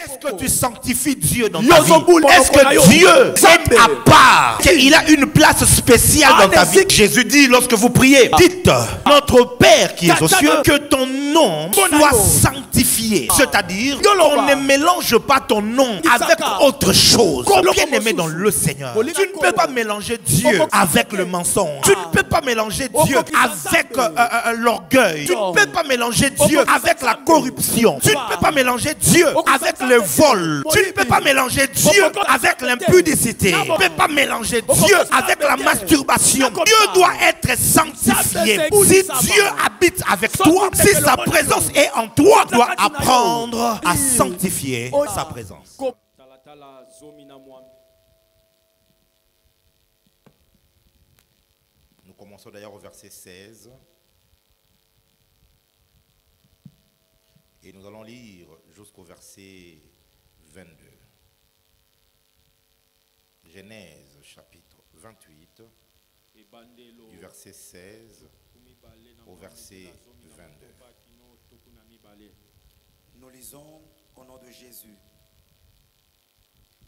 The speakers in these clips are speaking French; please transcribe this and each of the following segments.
Est-ce que tu sanctifies Dieu dans ta vie? Est-ce que Dieu est à part? Il a une place spéciale dans ta vie. Jésus dit lorsque vous priez, dites notre Père qui est aux cieux, que ton nom soit sanctifié. C'est-à-dire qu'on ne mélange pas ton nom avec autre chose. Bien aimé dans le Seigneur, tu ne peux pas mélanger Dieu avec le mensonge. Tu ne peux pas mélanger Dieu avec l'orgueil. Tu ne peux pas mélanger Dieu avec la corruption. Tu ne peux pas mélanger Dieu avec le vol. Tu ne peux pas mélanger Dieu avec l'impudicité. Tu ne peux pas mélanger Dieu avec la masturbation. Dieu doit être sanctifié. Si Dieu habite avec toi, si sa présence est en toi, tu dois apprendre à sanctifier sa présence. Nous commençons d'ailleurs au verset 16. Et nous allons lire jusqu'au verset 22. Genèse chapitre 28, du verset 16 au verset 22. Nous lisons au nom de Jésus.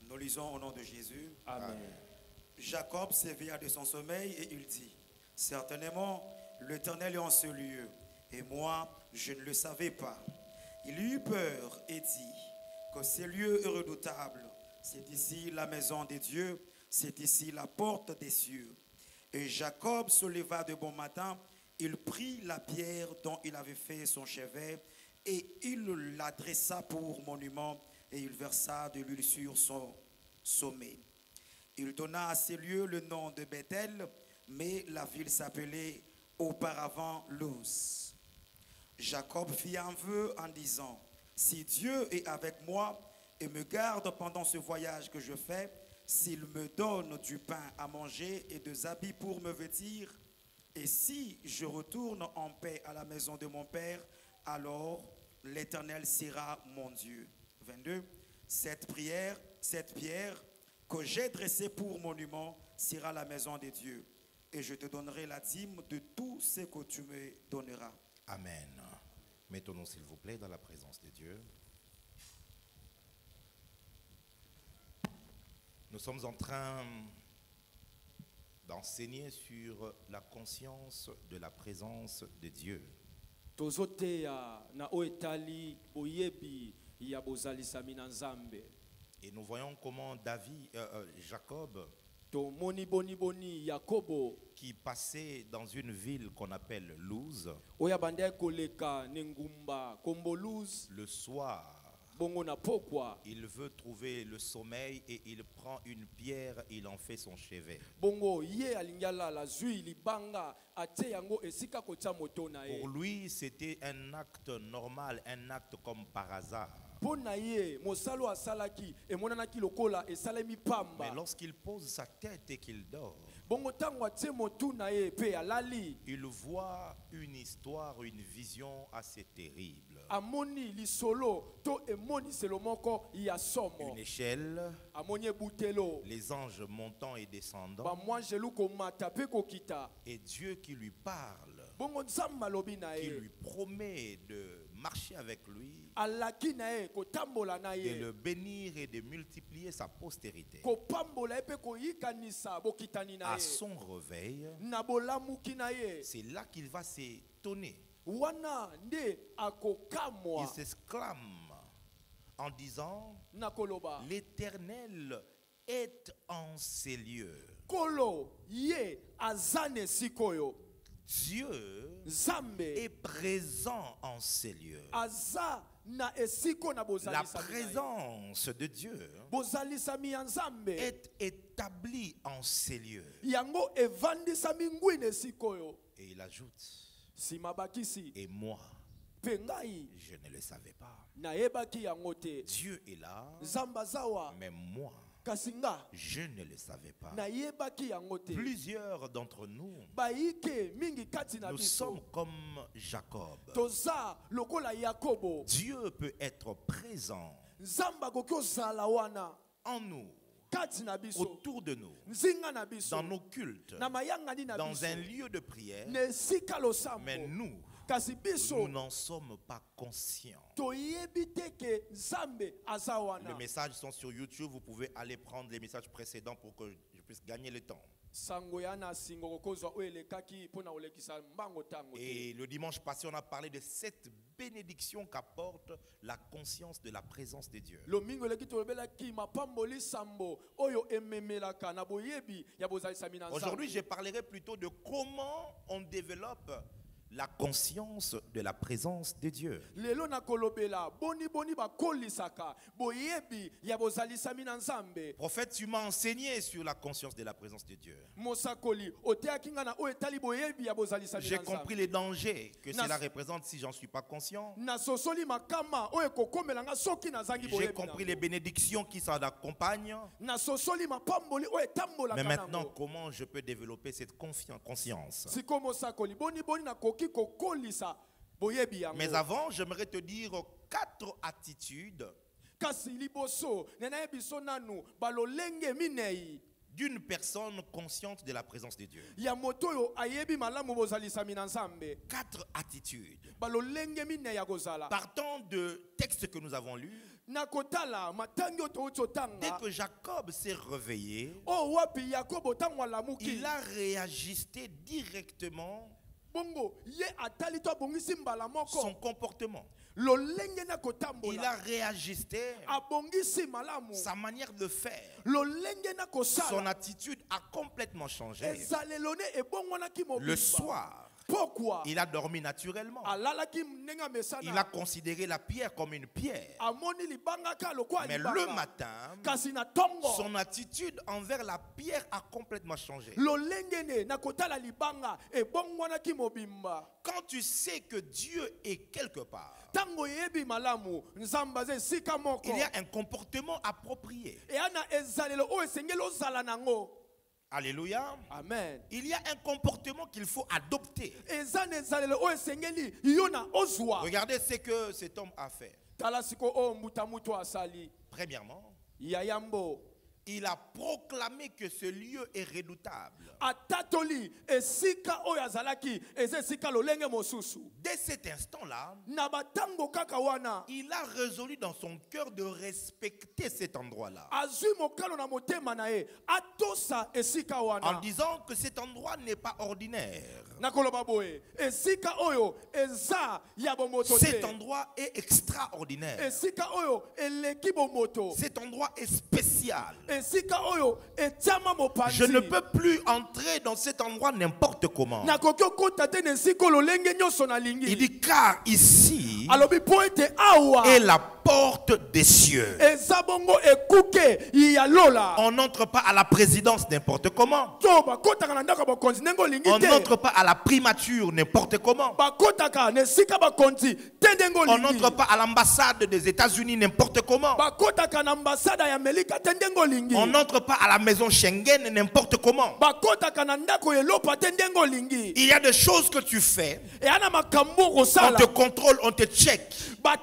Nous lisons au nom de Jésus. Amen. Jacob s'éveilla de son sommeil et il dit, certainement l'Éternel est en ce lieu, et moi je ne le savais pas. Il eut peur et dit que ce lieu est redoutable. C'est ici la maison de Dieu, c'est ici la porte des cieux. Et Jacob se leva de bon matin, il prit la pierre dont il avait fait son chevet et il l'adressa pour monument et il versa de l'huile sur son sommet. Il donna à ces lieux le nom de Bethel, mais la ville s'appelait auparavant Luz. Jacob fit un vœu en disant, si Dieu est avec moi et me garde pendant ce voyage que je fais, s'il me donne du pain à manger et des habits pour me vêtir, et si je retourne en paix à la maison de mon père, alors l'Éternel sera mon Dieu. 22. Cette pierre que j'ai dressée pour monument sera la maison de Dieu, et je te donnerai la dîme de tout ce que tu me donneras. Amen. Mettons-nous s'il vous plaît dans la présence de Dieu. Nous sommes en train d'enseigner sur la conscience de la présence de Dieu. Et nous voyons comment Jacob, qui passait dans une ville qu'on appelle Luz, le soir, il veut trouver le sommeil et il prend une pierre, il en fait son chevet. Pour lui, c'était un acte normal, un acte comme par hasard. Mais lorsqu'il pose sa tête et qu'il dort, il voit une histoire, une vision assez terrible. Une échelle, les anges montant et descendant, et Dieu qui lui parle, qui lui promet de marcher avec lui, de le bénir et de multiplier sa postérité. À son réveil, c'est là qu'il va s'étonner. Il s'exclame en disant, l'Éternel est en ces lieux. Dieu est présent en ces lieux. La présence de Dieu est établie en ces lieux. Et il ajoute, et moi, je ne le savais pas. Dieu est là, mais moi, je ne le savais pas. Plusieurs d'entre nous, nous sommes comme Jacob. Dieu peut être présent en nous, autour de nous, dans nos cultes, dans un lieu de prière, mais nous, nous n'en sommes pas conscients. Les messages sont sur YouTube. Vous pouvez aller prendre les messages précédents pour que je puisse gagner le temps. Et le dimanche passé, on a parlé de cette bénédiction qu'apporte la conscience de la présence de Dieu. Aujourd'hui, je parlerai plutôt de comment on développe la conscience de la présence de Dieu. Prophète, tu m'as enseigné sur la conscience de la présence de Dieu. J'ai compris les dangers que cela représente si j'en suis pas conscient. J'ai compris les bénédictions qui s'en accompagnent. Mais maintenant, comment je peux développer cette conscience? Mais avant, j'aimerais te dire 4 attitudes d'une personne consciente de la présence de Dieu. 4 attitudes. Partant de textes que nous avons lus, dès que Jacob s'est réveillé, il a réajusté directement son comportement. Il a réajusté sa manière de faire. Son attitude a complètement changé. Le soir, pourquoi? Il a dormi naturellement. Il a considéré la pierre comme une pierre. Mais le matin, son attitude envers la pierre a complètement changé. Quand tu sais que Dieu est quelque part, il y a un comportement approprié. Alléluia. Amen. Il y a un comportement qu'il faut adopter. Regardez ce que cet homme a fait. Premièrement, il a proclamé que ce lieu est redoutable. Dès cet instant-là, il a résolu dans son cœur de respecter cet endroit-là. En disant que cet endroit n'est pas ordinaire. Cet endroit est extraordinaire. Cet endroit est spécial. Je ne peux plus entrer dans cet endroit n'importe comment. Il dit car ici est la porte des cieux. On n'entre pas à la présidence n'importe comment. On n'entre pas à la primature n'importe comment. On n'entre pas à l'ambassade des États-Unis n'importe comment. On n'entre pas à la maison Schengen n'importe comment. Il y a des choses que tu fais. On te contrôle, on te check. Parce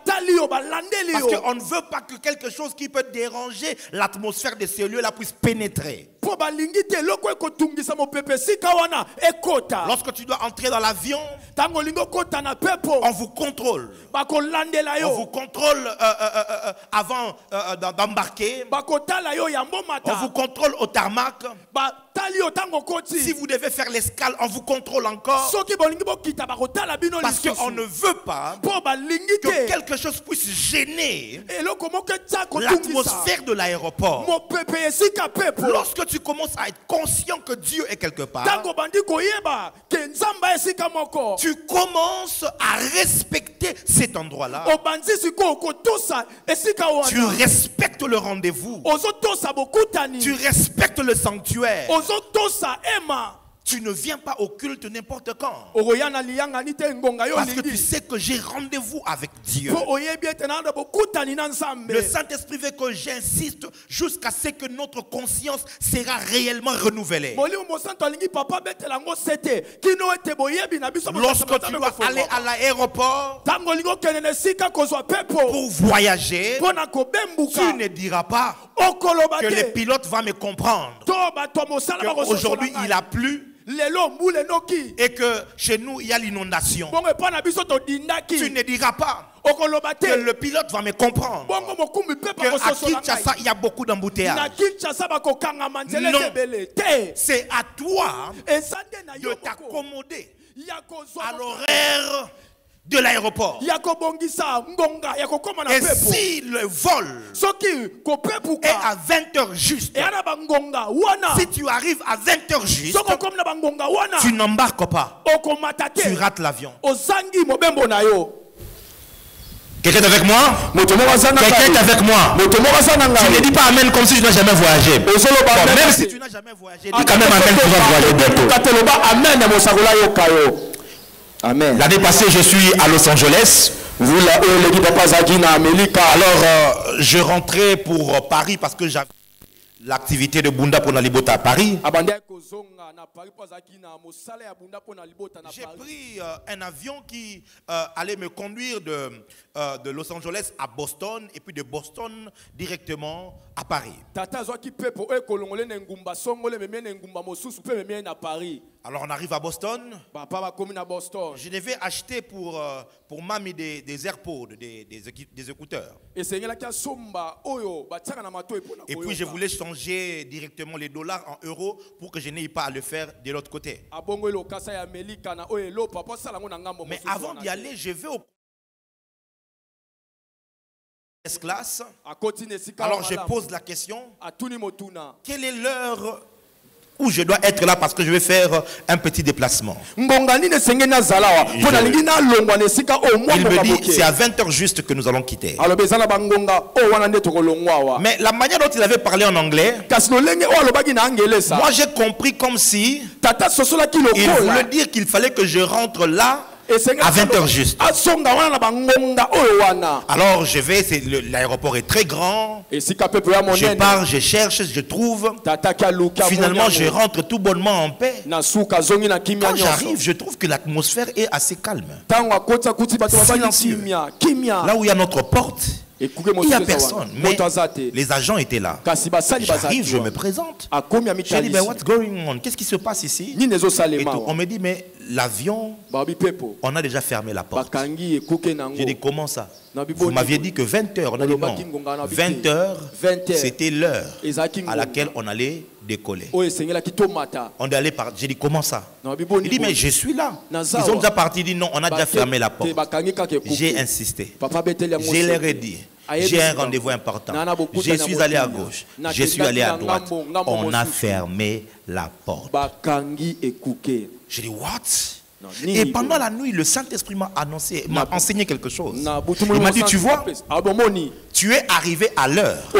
qu'on ne veut pas que quelque chose qui peut déranger l'atmosphère de ce lieu-là puisse pénétrer. Lorsque tu dois entrer dans l'avion, on vous contrôle. On vous contrôle avant d'embarquer. On vous contrôle au tarmac. Si vous devez faire l'escale, on vous contrôle encore. Parce qu'on ne veut pas que quelque chose puisse gêner l'atmosphère de l'aéroport. Lorsque tu commences à être conscient que Dieu est quelque part, tu commences à respecter cet endroit-là. Tu respectes le rendez-vous. Tu respectes le sanctuaire. Tu ne viens pas au culte n'importe quand. Parce que tu sais que j'ai rendez-vous avec Dieu. Le Saint-Esprit veut que j'insiste jusqu'à ce que notre conscience sera réellement renouvelée. Lorsque tu dois aller à l'aéroport pour voyager, tu ne diras pas que le pilote va me comprendre. Aujourd'hui il a plu. et que chez nous il y a l'inondation, tu ne diras pas que le pilote va me comprendre qu'à Kinshasa il y a beaucoup d'embouteillages. Non, c'est à toi de t'accommoder à l'horaire de l'aéroport. Et si le vol est à 20h juste, si tu arrives à 20h juste, tu n'embarques pas, tu rates l'avion. Quelqu'un est avec moi? Quelqu'un est avec moi? Tu ne dis pas amen comme si tu n'as jamais voyagé. Bon, même si tu n'as jamais voyagé, dis quand même amen pour voyager bientôt. Amen. L'année passée, je suis à Los Angeles. Alors, je rentrais pour Paris parce que j'avais l'activité de Bunda pour Nalibota à Paris. J'ai pris un avion qui allait me conduire de Los Angeles à Boston et puis de Boston directement à Paris. Alors on arrive à Boston. Je devais acheter pour Mamie des AirPods, des écouteurs. Et puis je voulais changer directement les dollars en euros pour que je n'aie pas à le faire de l'autre côté. Mais avant d'y aller, je vais au classe. Alors je pose la question, quelle est l'heure où je dois être là parce que je vais faire un petit déplacement? Il me dit c'est à 20h juste que nous allons quitter. Mais la manière dont il avait parlé en anglais, moi j'ai compris comme si il voulait dire qu'il fallait que je rentre là à 20h juste. Alors je vais, l'aéroport est très grand. Je pars, je cherche, je trouve. Finalement je rentre tout bonnement en paix. Quand j'arrive, je trouve que l'atmosphère est assez calme. Silencieux. Là où il y a notre porte, il n'y a personne, mais les agents étaient là. J'arrive, je me présente. Je dis, what's going on? Qu'est-ce qui se passe ici? Et tout. On me dit, mais l'avion, on a déjà fermé la porte. J'ai dit, comment ça? Vous m'aviez dit que 20h. On a dit non. 20h, c'était l'heure à laquelle on allait décoller. On est allé par. J'ai dit, comment ça? Il dit, mais je suis là. Ils ont déjà parti. Il dit, non, on a déjà fermé la porte. J'ai insisté. Je leur ai dit, j'ai un rendez-vous important. Je suis allé à gauche. Je suis allé à droite. On a fermé la porte. J'ai dit, what? Et pendant la nuit, le Saint-Esprit m'a enseigné quelque chose. Il m'a dit, tu vois, tu es arrivé à l'heure.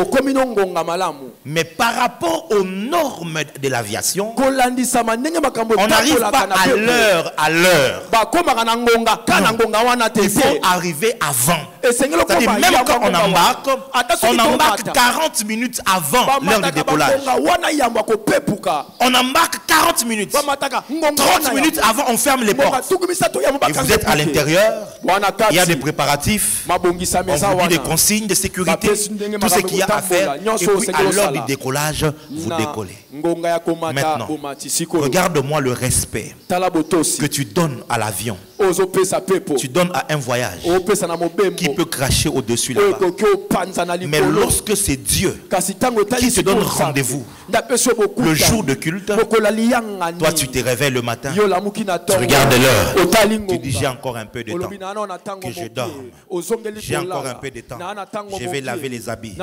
Mais par rapport aux normes de l'aviation, on n'arrive pas à l'heure. Il faut arriver avant. C'est-à-dire, même quand on embarque 40 minutes avant l'heure de décollage. On embarque 40 minutes. 30 minutes avant, on ferme les portes. Et vous êtes à l'intérieur, il y a des préparatifs, on vous dit des consignes de sécurité, tout ce qu'il y a à faire. Et puis à l'heure du décollage, vous décollez. Maintenant, regarde-moi le respect que tu donnes à l'avion. Tu donnes à un voyage qui peut cracher au-dessus là-bas. Mais lorsque c'est Dieu qui te donne rendez-vous le jour de culte, toi tu te réveilles le matin, tu regardes l'heure, tu dis j'ai encore un peu de temps que je dorme, j'ai encore un peu de temps, je vais laver les habits,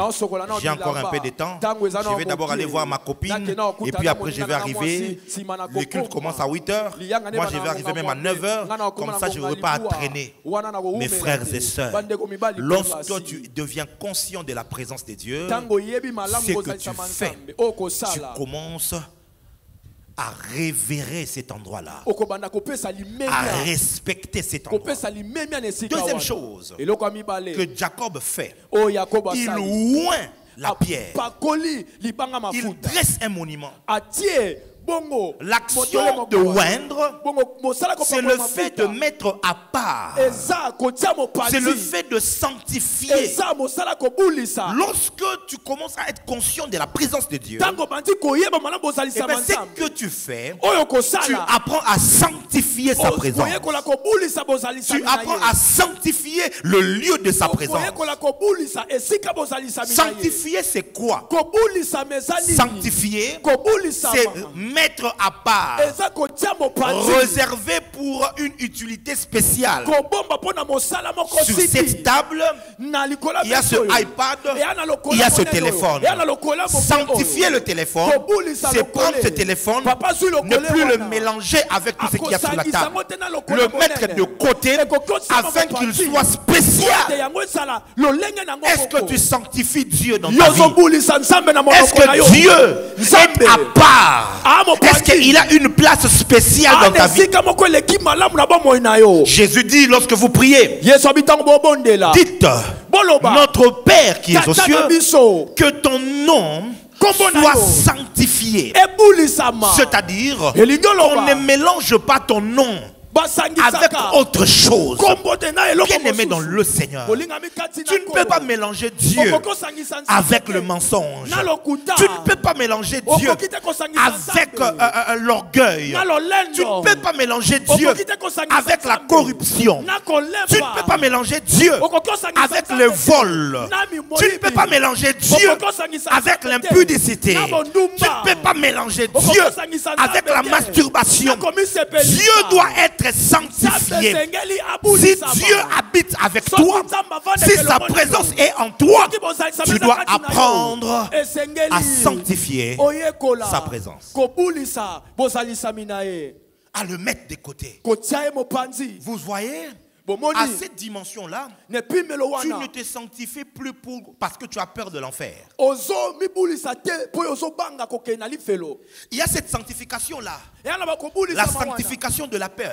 j'ai encore un peu de temps, je vais d'abord aller voir ma copine et puis après je vais arriver, le culte commence à 8h, moi je vais arriver même à 9h. Comme ça, je ne veux pas traîner. Mes frères et sœurs, lorsque tu deviens conscient de la présence de Dieu, ce que tu fais, tu commences à révérer cet endroit-là, à respecter cet endroit. Deuxième chose que Jacob fait, il oint la pierre, il dresse un monument L'action de oindre, c'est le fait de mettre à part. C'est le fait de sanctifier. Lorsque tu commences à être conscient de la présence de Dieu, ce que tu fais, tu apprends à sanctifier sa présence. Tu apprends à sanctifier le lieu de sa présence. Sanctifier, c'est quoi? Sanctifier, c'est mettre à part, réservé pour une utilité spéciale. Sur cette table, il y a ce iPad, il y a ce téléphone. Sanctifier le téléphone, c'est prendre ce téléphone, ne plus le mélanger avec tout ce qu'il y a sur la table, le mettre de côté afin qu'il soit spécial. Est-ce que tu sanctifies Dieu dans ta vie? Est-ce que Dieu est à part? Est-ce qu'il a une place spéciale dans ta vie? Jésus dit lorsque vous priez, dites: notre Père qui est aux cieux, que ton nom soit sanctifié. C'est-à-dire qu'on ne mélange pas ton nom avec autre chose. Bien aimé dans le Seigneur, tu ne peux pas mélanger Dieu avec le mensonge. Tu ne peux pas mélanger Dieu avec l'orgueil. Tu ne peux pas mélanger Dieu avec la corruption. Tu ne peux pas mélanger Dieu avec le vol. Tu ne peux pas mélanger Dieu avec l'impudicité. Tu ne peux pas mélanger Dieu avec la masturbation. Dieu doit être sanctifié. Si Dieu habite avec toi, si sa présence est en toi, tu dois apprendre à sanctifier sa présence, à le mettre de côté. Vous voyez, à cette dimension-là, tu ne te sanctifies plus parce que tu as peur de l'enfer. Il y a cette sanctification-là, la sanctification de la peur.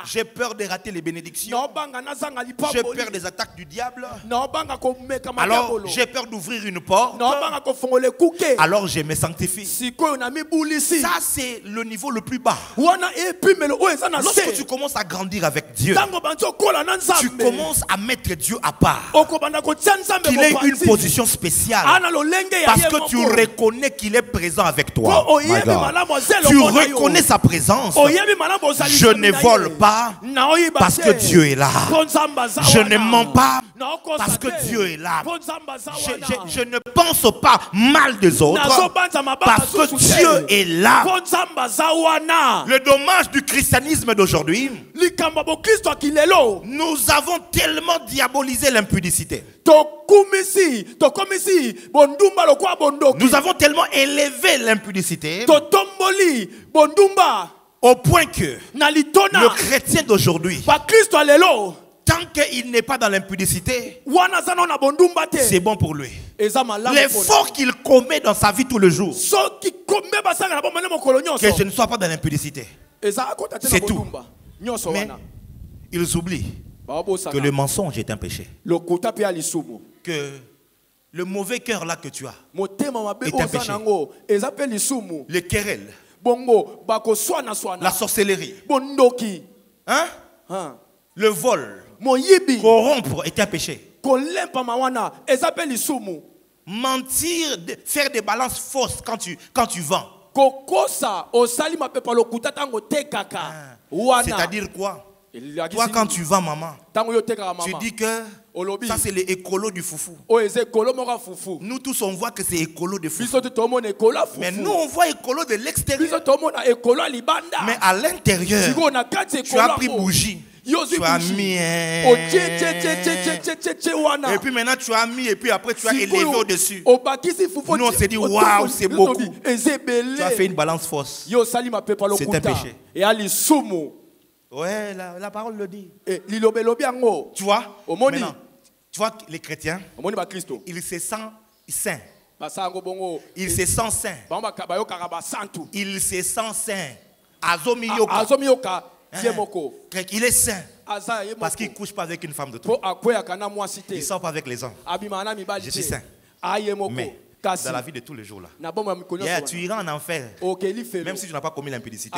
J'ai peur de rater les bénédictions. J'ai peur des attaques du diable. Alors j'ai peur d'ouvrir une porte. Alors je me sanctifie. Ça c'est le niveau le plus bas. Lorsque tu commences à grandir avec Dieu, tu commences à mettre Dieu à part, qu'il ait une position spéciale, parce que tu reconnais qu'il est présent avec toi. Tu reconnais sa présence. Je ne vole pas parce que Dieu est là. Je ne mens pas parce que Dieu est là. Je ne pense pas mal des autres parce que Dieu est là. Le dommage du christianisme d'aujourd'hui, nous avons tellement diabolisé l'impudicité. Nous avons tellement élevé l'impudicité au point que le chrétien d'aujourd'hui, tant qu'il n'est pas dans l'impudicité, c'est bon pour lui. L'effort qu'il commet dans sa vie tous les jours, que je ne sois pas dans l'impudicité, c'est tout. Mais ils oublient que le mensonge est un péché, que le mauvais cœur là que tu as est un péché. Les querelles, la sorcellerie, hein? Le vol, corrompre est un péché. Mentir, faire des balances fausses quand tu vends. C'est-à-dire quoi? Toi quand tu vends maman, tu dis que ça c'est les écolos du foufou. Nous tous on voit que c'est écolo de foufou. Mais nous on voit écolo de l'extérieur. Mais à l'intérieur, tu as pris bougie. Tu as mis et puis maintenant tu as mis et puis après tu as élevé au-dessus. Nous on s'est dit waouh c'est beaucoup. Tu as fait une balance fausse. C'est un péché. Ouais, la parole le dit. Tu vois, maintenant, tu vois les chrétiens, ils se sentent saints. Ils se sentent saints. Ils se sentent saints. Azomiyoka. Il est saint parce qu'il ne couche pas avec une femme de trop. Il ne sort pas avec les hommes. Je suis saint. Mais dans la vie de tous les jours là. Tu iras en enfer. Même si tu n'as pas commis l'impudicité.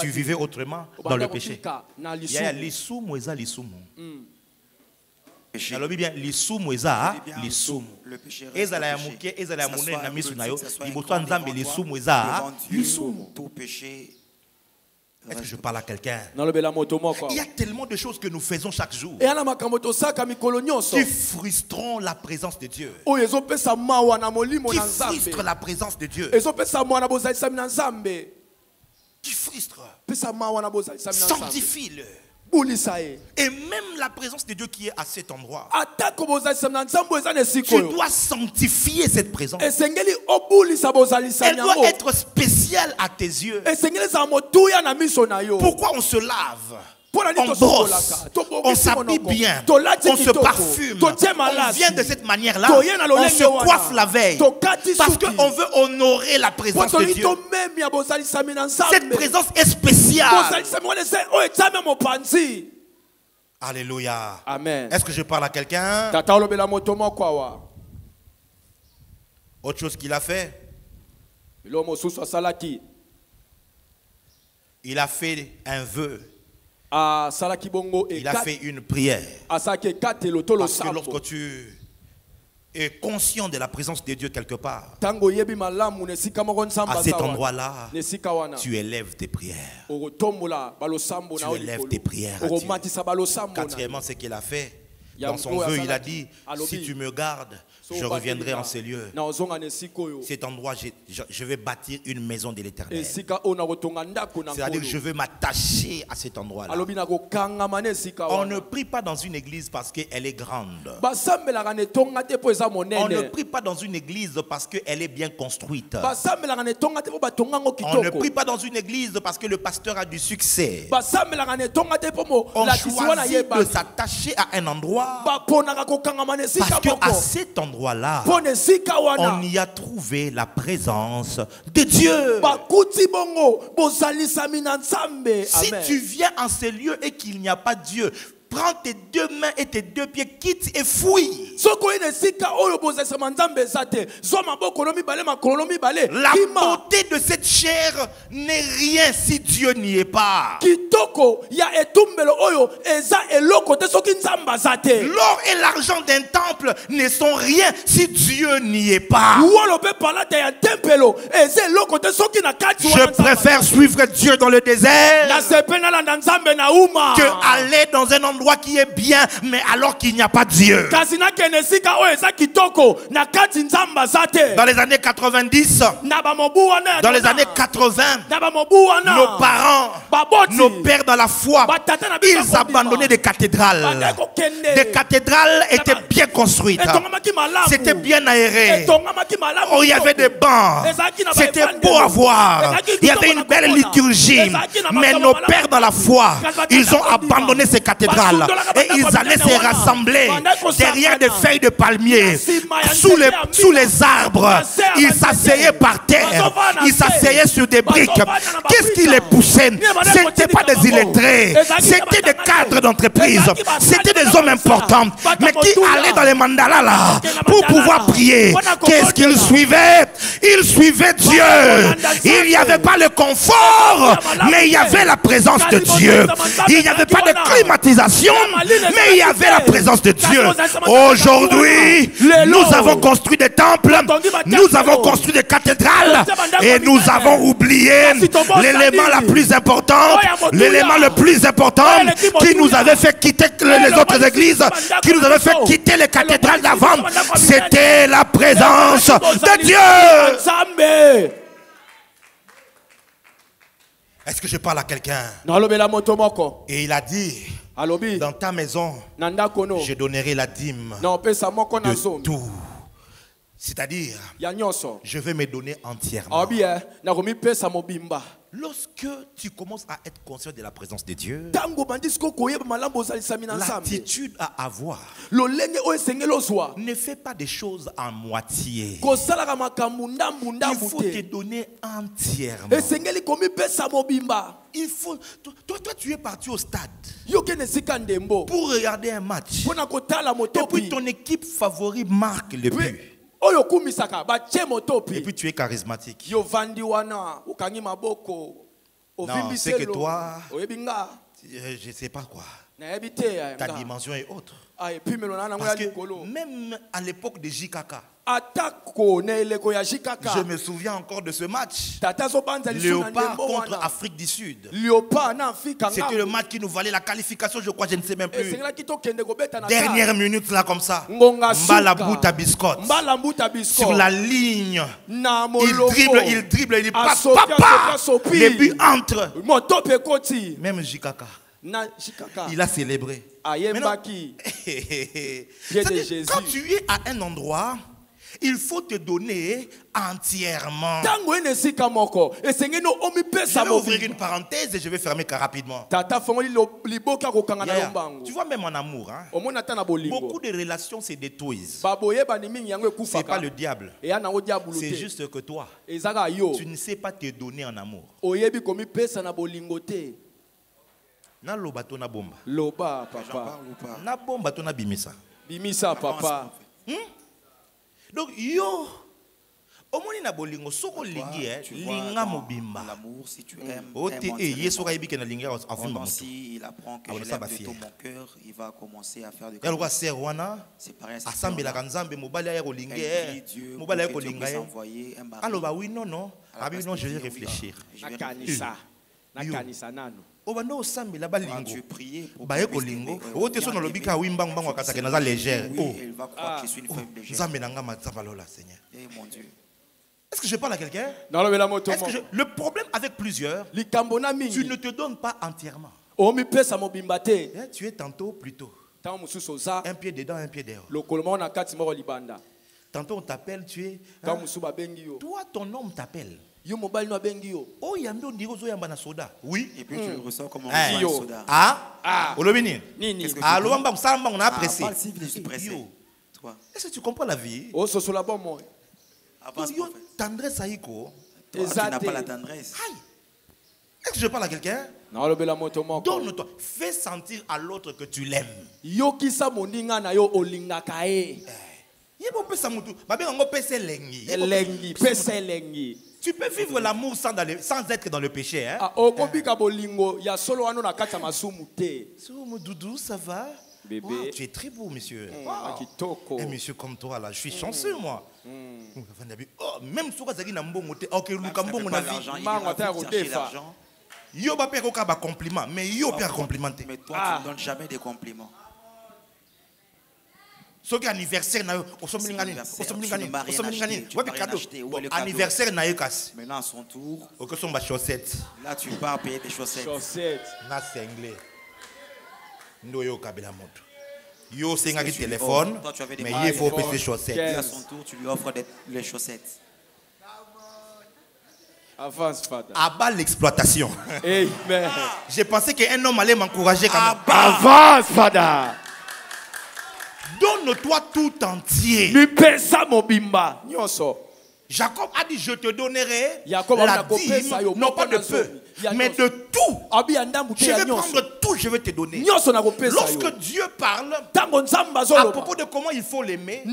Tu vivais autrement dans le péché. Il y a l'issou moïsa l'issou. Alors bien l'issou moïsa l'issou. Ezala ya muke ezala ya munene na misu na yo. Liboso nzambe l'issou moïsa l'issou. Tout péché. Est-ce que je parle à quelqu'un? Il y a tellement de choses que nous faisons chaque jour qui frustreront la présence de Dieu. Qui frustrent la présence de Dieu. Qui frustrent. Sanctifie-le. Et même la présence de Dieu qui est à cet endroit. Tu dois sanctifier cette présence. Elle doit être spéciale à tes yeux. Pourquoi on se lave? On brosse, on s'habille bien, on se parfume, on vient de cette manière-là, on se coiffe la veille, parce qu'on veut honorer la présence de Dieu. Cette présence est spéciale. Alléluia. Amen. Est-ce que je parle à quelqu'un? Autre chose qu'il a fait, il a fait un vœu. Il a fait une prière. Parce que lorsque tu es conscient de la présence de Dieu quelque part, à cet endroit-là, tu élèves tes prières. Tu élèves tes prières à Dieu. Quatrièmement, ce qu'il a fait, dans son vœu, il a dit, si tu me gardes, je reviendrai en ces lieux. Cet endroit, je vais bâtir une maison de l'Éternel. C'est-à-dire que je veux m'attacher à cet endroit-là. On ne prie pas dans une église parce qu'elle est grande. On ne prie pas dans une église parce qu'elle est bien construite. On ne prie pas dans une église parce que le pasteur a du succès. On choisit de s'attacher à un endroit parce qu'à cet endroit-là, on y a trouvé la présence de Dieu. Si tu viens en ces lieux et qu'il n'y a pas Dieu, prends tes deux mains et tes deux pieds, quitte et fouille. La beauté de cette chair n'est rien si Dieu n'y est pas. L'or et l'argent d'un temple ne sont rien si Dieu n'y est pas. Je préfère suivre Dieu dans le désert que aller dans un endroit qui est bien, mais alors qu'il n'y a pas Dieu. Dans les années 90, dans les années 80, nos parents, nos pères dans la foi, ils abandonnaient des cathédrales. Des cathédrales étaient bien construites. C'était bien aéré. Oh, il y avait des bancs. C'était beau à voir. Il y avait une belle liturgie. Mais nos pères dans la foi, ils ont abandonné ces cathédrales. Et ils allaient se rassembler derrière des feuilles de palmier, sous les arbres. Ils s'asseyaient par terre, ils s'asseyaient sur des briques. Qu'est-ce qui les poussait? Ce n'étaient pas des illettrés, c'était des cadres d'entreprise, c'était des hommes importants, mais qui allaient dans les mandalas là pour pouvoir prier. Qu'est-ce qu'ils suivaient? Ils suivaient Dieu. Il n'y avait pas le confort, mais il y avait la présence de Dieu. Il n'y avait pas de climatisation, mais il y avait la présence de Dieu. Aujourd'hui, nous avons construit des temples, nous avons construit des cathédrales et nous avons oublié l'élément le plus important qui nous avait fait quitter les autres églises, qui nous avait fait quitter les cathédrales d'avant. C'était la présence de Dieu. Est-ce que je parle à quelqu'un? Et il a dit, dans ta maison, je donnerai la dîme de tout. C'est-à-dire, je vais me donner entièrement. Lorsque tu commences à être conscient de la présence de Dieu, l'attitude à avoir, ne fais pas des choses à moitié. Il faut te donner entièrement. Il faut, toi, tu es parti au stade pour regarder un match. Et puis ton équipe favorite marque le but. Et puis tu es charismatique. Non, c'est que toi, je ne sais pas quoi. Ta dimension est autre. Parce que même à l'époque de JKK, je me souviens encore de ce match. Léopard contre Afrique du Sud. C'était le match qui nous valait la qualification, je crois, je ne sais même plus. Dernière minute là comme ça. Mbalabuta biscotte. Sur la ligne. Il dribble, il passe. Papa! Les buts entrent. Même JKK. Il a célébré. Maintenant, quand tu es à un endroit, il faut te donner entièrement. Je vais ouvrir une parenthèse et je vais fermer rapidement. Tu vois, même en amour, hein, beaucoup de relations se détruisent. Ce n'est pas le diable. C'est juste que toi, tu ne sais pas te donner en amour. Na loba to na bomba. Loba papa. Na bomba to na bimisa. Bimisa papa. Donc yo omoni na bolingo soko lingi linga mobimba. L'amour si tu aimes. Yeso ka yebike na linga afumba moto. Si il apprend que je l'aime de tout mon cœur, il va commencer à faire de ya lokwa ser wana asambela ka nzambe mobali ya ko linge mobali ya ko linga aloba oui non non abi non je vais réfléchir. Nakanisa nano. Obando osambela balingo baye kolingo ote so na lobika wimbango bango akataka naza légère elle va croire que je suis une femme légère. Nzambe na nga matsamba lola Seigneur. Mon Dieu. Est-ce que je parle à quelqu'un? Est-ce que le problème avec plusieurs, tu ne te donnes pas entièrement. Tu es tantôt plutôt un pied dedans, un pied dehors. Tantôt on t'appelle, tu es toi ton homme t'appelle. Oh yambi on dit aux yamba na soda. Oui. Et puis tu le ressens comme un soda. Ah. Olobini. Ah lobamba samba on a apprécié. Toi. Est-ce que tu comprends la vie? Oh so la bon moi. Avance. Tendresse aiko. Tu n'as pas la tendresse. Est-ce que je parle à quelqu'un? Non, donne-toi. Fais sentir à l'autre que tu l'aimes. Yokisa moninga na yo olingaka e. Tu peux vivre l'amour sans être dans le péché. Hein? Doudou, ça va? Bébé. Wow, tu es très beau, monsieur. Wow. Un monsieur comme toi, là, je suis chanceux, moi. Oh, même si tu as l'argent, yo ba père oka ba compliment, mais yo père complimenté. Mais toi, tu ne donnes jamais des compliments. Soki anniversaire na yo osomlingani anniversaire na yo kasi maintenant à son tour que sont ba chaussettes là tu pars payer des chaussettes na singlé ndo yo kabela moto yo senga ki téléphone mais il faut payer des chaussettes à son tour tu lui offres les chaussettes. Avance, Father. Abat l'exploitation. Amen. J'ai pensé qu'un homme allait m'encourager quand même. Avance, Father. Donne-toi tout entier. Jacob a dit, je te donnerai la dîme, non pas de peu, mais de tout. Je vais prendre tout, je vais te donner. Lorsque Dieu parle à propos de comment il faut l'aimer, il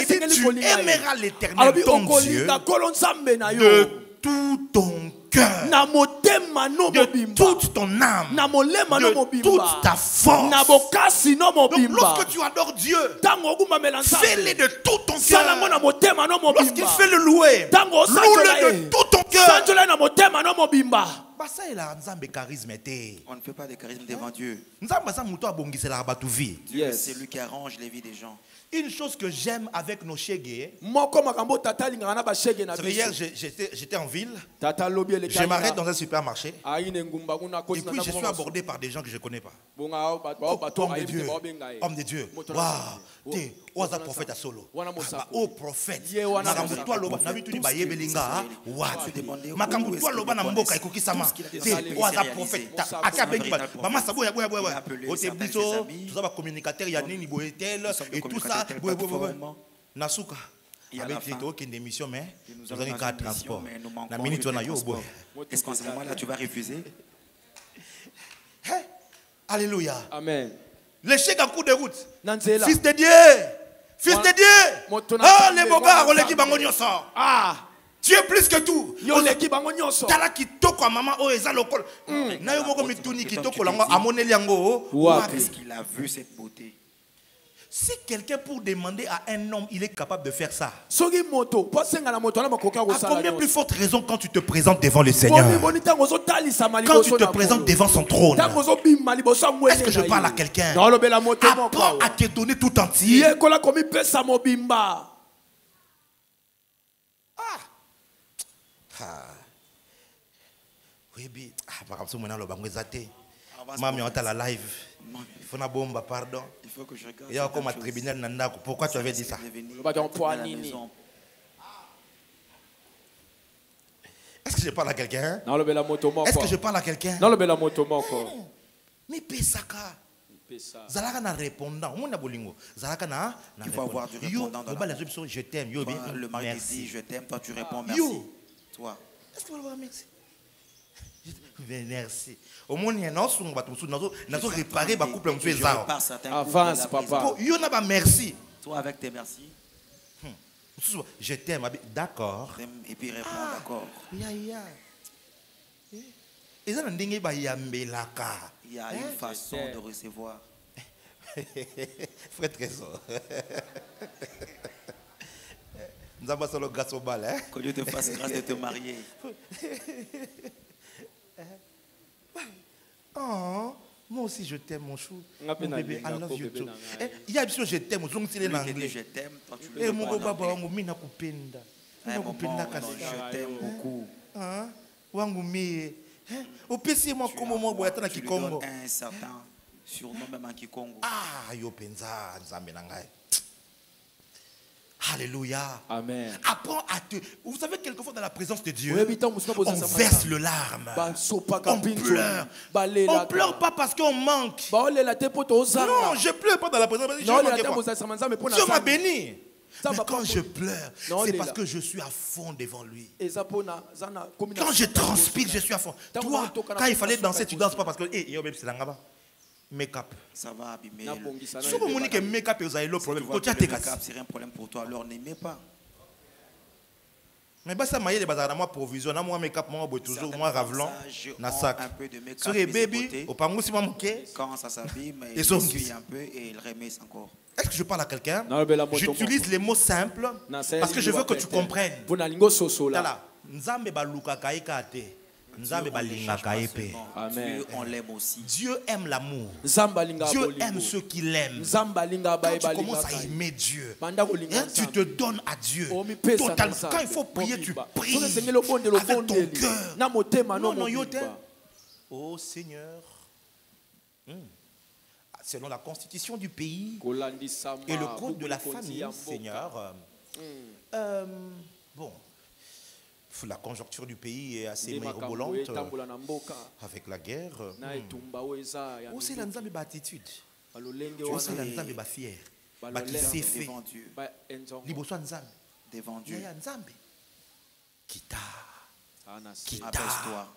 dit, tu aimeras l'Éternel, ton Dieu, de tout ton cœur, de toute ton âme, de toute ta force. Donc lorsque tu adores Dieu, fais-le de tout ton cœur. Lorsqu'il fait le louer, loue-le de tout ton cœur. On ne fait pas de charisme devant Dieu. Dieu, c'est lui qui arrange les vies des gens. Une chose que j'aime avec nos chégués, hier j'étais en ville, je m'arrête dans un supermarché, et puis je suis abordé par des gens que je ne connais pas. Oh, homme de Dieu, waouh, tu es prophète à solo. Oh prophète, et tout ça. Nasuka. Une émission, mais nous avons un cas de transport. Est-ce qu'en ce moment-là, tu vas refuser? Alléluia. Amen. L'échec en cours de route. Fils de Dieu, Fils de Dieu. Ah, les bogards, on l'équipe bangonioso. Ah. Tu es plus que tout. Yo l'équipe bangonioso. Tala kitoko maman o eza lokol. Na yo moko mituni kitoko lango amoneli yango. Est-ce qu'il a vu cette beauté? Si quelqu'un pour demander à un homme, il est capable de faire ça. À combien plus forte raison quand tu te présentes devant le Seigneur? Quand tu te présentes devant son trône. Est-ce que je parle à quelqu'un? Apprends à te donner tout entier. Oui, par exemple, Mami, on est à la live. Il faut une bombe, pardon. Il faut que je regarde. Il y a encore ma tribunal Nanda. Pourquoi tu avais dit ça? Est-ce que je parle à quelqu'un? Est-ce que je parle à quelqu'un? Mais Pesaka. Zalaka na répondant. Il faut avoir du répondant dans la... Je t'aime. Le mari dit je t'aime, toi tu réponds merci. Toi. Est-ce que tu vas voir merci? Merci. Au moins, il y a un autre réparer ma couple. Avance, papa. Il y en a merci. Toi avec tes merci. Je t'aime. D'accord. Et puis répond d'accord. Il y a une façon de recevoir. Frère Trésor. Que Dieu te fasse grâce de te marier. Oh, moi aussi je t'aime mon chou. Mon bébé, I love you too. Il y a une je t'aime, je t'aime, toi tu le mon baba wangu mina kupenda. Je t'aime beaucoup. Wangu mie. Au PC moi comme moi boya tana Kikongo. Un certain surnom même en Kikongo. Ah, yo penza nzambe na ngai. Alléluia. Amen. Apprends à te... Vous savez, quelquefois dans la présence de Dieu, on verse le larme. On pleure. On ne pleure pas parce qu'on manque. Non, je ne pleure pas dans la présence de Dieu. Dieu m'a béni. Mais quand je pleure, c'est parce que je suis à fond devant lui. Quand je transpire, je suis à fond. Toi, quand il fallait danser, tu ne danses pas parce que... Make-up. Ça va abîmer. Si vous me dites que make-up est un problème, c'est un problème pour toi, alors n'aimez pas. Mais ça m'a dit que moi provision, moi make-up, moi toujours, moi ravelon, na sac. Sur les bébés, au pango si moi moqué. Quand ça s'abîme, il essuie un peu et il remet encore. Est-ce que je parle à quelqu'un? J'utilise les mots simples parce que je veux que tu comprennes. Nzambe baluka kaika te. Dieu, on l'aime aussi. Dieu aime l'amour. Dieu aime ceux qui l'aiment. Quand tu commences à aimer Dieu, tu te donnes à Dieu totalement. Quand il faut prier, tu pries avec ton cœur. Oh Seigneur, selon la constitution du pays et le code de la famille, Seigneur, bon, la conjoncture du pays est assez mirobolante avec la guerre. Aussi la nzambe attitude. Aussi la nzambe fier. Qui s'est fait. Liboso nzambe. Devant Dieu. Nzambe. Kita. Abaisse-toi.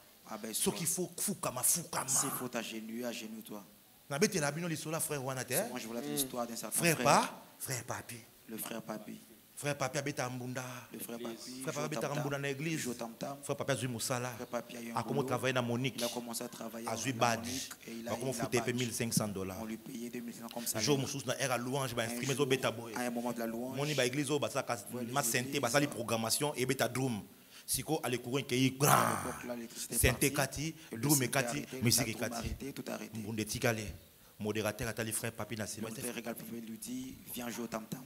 Ce qu'il faut fukama. S'il faut t'agenouiller, agenouille-toi. Moi je voulais l'histoire d'un certain frère. Frère Papi. Le frère Papi. Frère Papi habita Mbunda. Frère Papi habita Mbunda dans l'église. Frère Papi a joué Moussala. A commencé à travailler dans Monique. Il a commencé à travailler à jouer Badi. Il a commencé à foutre $1,500. On lui payait 2,500 comme ça. Jour Moussous na era louange ba instrument au beta boy. À un moment de la louange. Moni ba église au ba ça ma santé ba ça les programmation et beta drum. Siko ale courant qui grand. Santé kati, drum et kati, musique kati. Tout arrêté. Mbunde tikale. Modérateur a frère Papi na le frère lui dit viens jouer au tam-tam.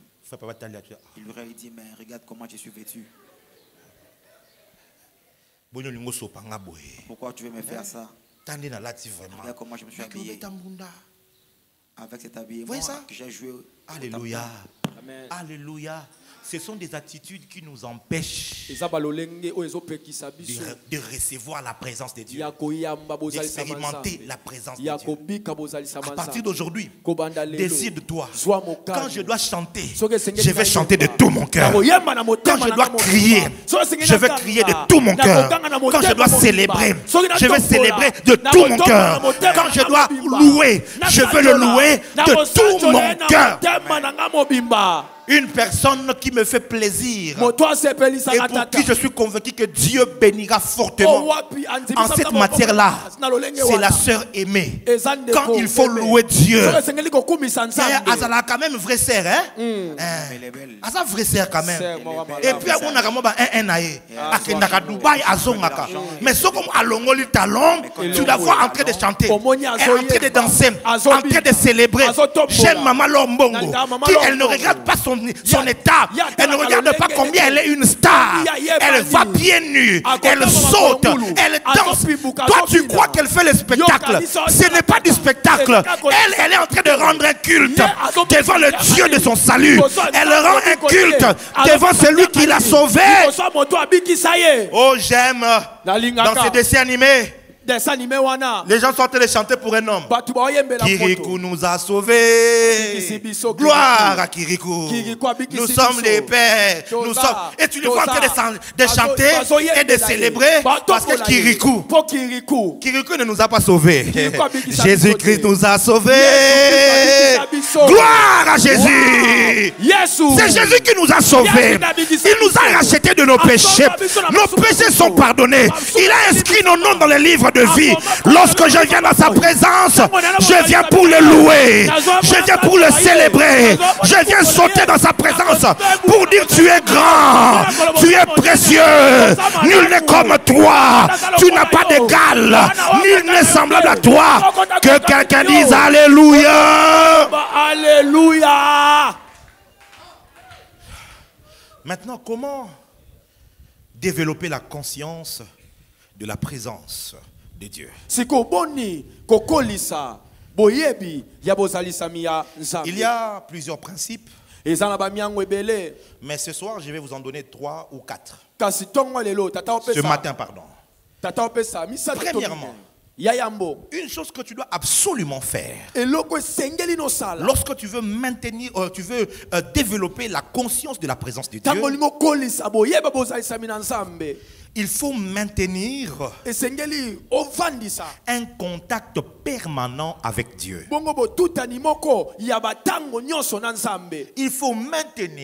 Il lui dit mais regarde comment je suis vêtu. Pourquoi tu veux me faire ça? Regarde comment je me suis habillé. Avec cet habillement que j'ai joué. Alléluia. Alléluia. Ce sont des attitudes qui nous empêchent de recevoir la présence de Dieu, d'expérimenter la présence de Dieu. À partir d'aujourd'hui, décide-toi. Quand je dois chanter, je vais chanter de tout mon cœur. Quand je dois crier, je vais crier de tout mon cœur. Quand je dois célébrer, je vais célébrer de tout mon cœur. Quand je dois louer, je veux le louer de tout mon cœur. Une personne qui me fait plaisir et pour qui je suis convaincu que Dieu bénira fortement. En cette matière-là, c'est la sœur aimée. Quand il faut louer Dieu, Azala quand même vraie sœur, hein? Azala vraie sœur quand même. Et puis on a quand même un Dubaï azongaka. Mais ce comme à Longoli talon, tu la vois en train de chanter, en train de danser, en train de célébrer. J'aime Maman Lombongo, qui elle ne regarde pas son état, elle ne regarde pas combien elle est une star. Elle va bien nue, elle saute, elle danse. Toi tu crois qu'elle fait le spectacle? Ce n'est pas du spectacle. Elle est en train de rendre un culte devant le Dieu de son salut. Elle rend un culte devant celui qui l'a sauvé. Oh, j'aime dans ces dessins animés. Les gens sont en train de chanter pour un homme. Kirikou nous a sauvés. Gloire à Kirikou. Nous sommes les pères. Nous sommes... Et tu les vois en train de chanter et de célébrer parce que Kirikou ne nous a pas sauvés. Jésus-Christ nous a sauvés. Gloire à Jésus. C'est Jésus qui nous a sauvés. Il nous a rachetés de nos péchés. Nos péchés sont pardonnés. Il a inscrit nos noms dans le livre de vie. Lorsque je viens dans sa présence, je viens pour le louer, je viens pour le célébrer, je viens sauter dans sa présence pour dire tu es grand, tu es précieux, nul n'est comme toi, tu n'as pas d'égal, nul n'est semblable à toi. Que quelqu'un dise alléluia. Alléluia. Maintenant, comment développer la conscience de la présence de Dieu? Il y a plusieurs principes, mais ce soir je vais vous en donner 3 ou 4. Ce matin, pardon. Premièrement, une chose que tu dois absolument faire lorsque tu veux maintenir, tu veux développer la conscience de la présence de Dieu, il faut maintenir un contact permanent avec Dieu. Il faut maintenir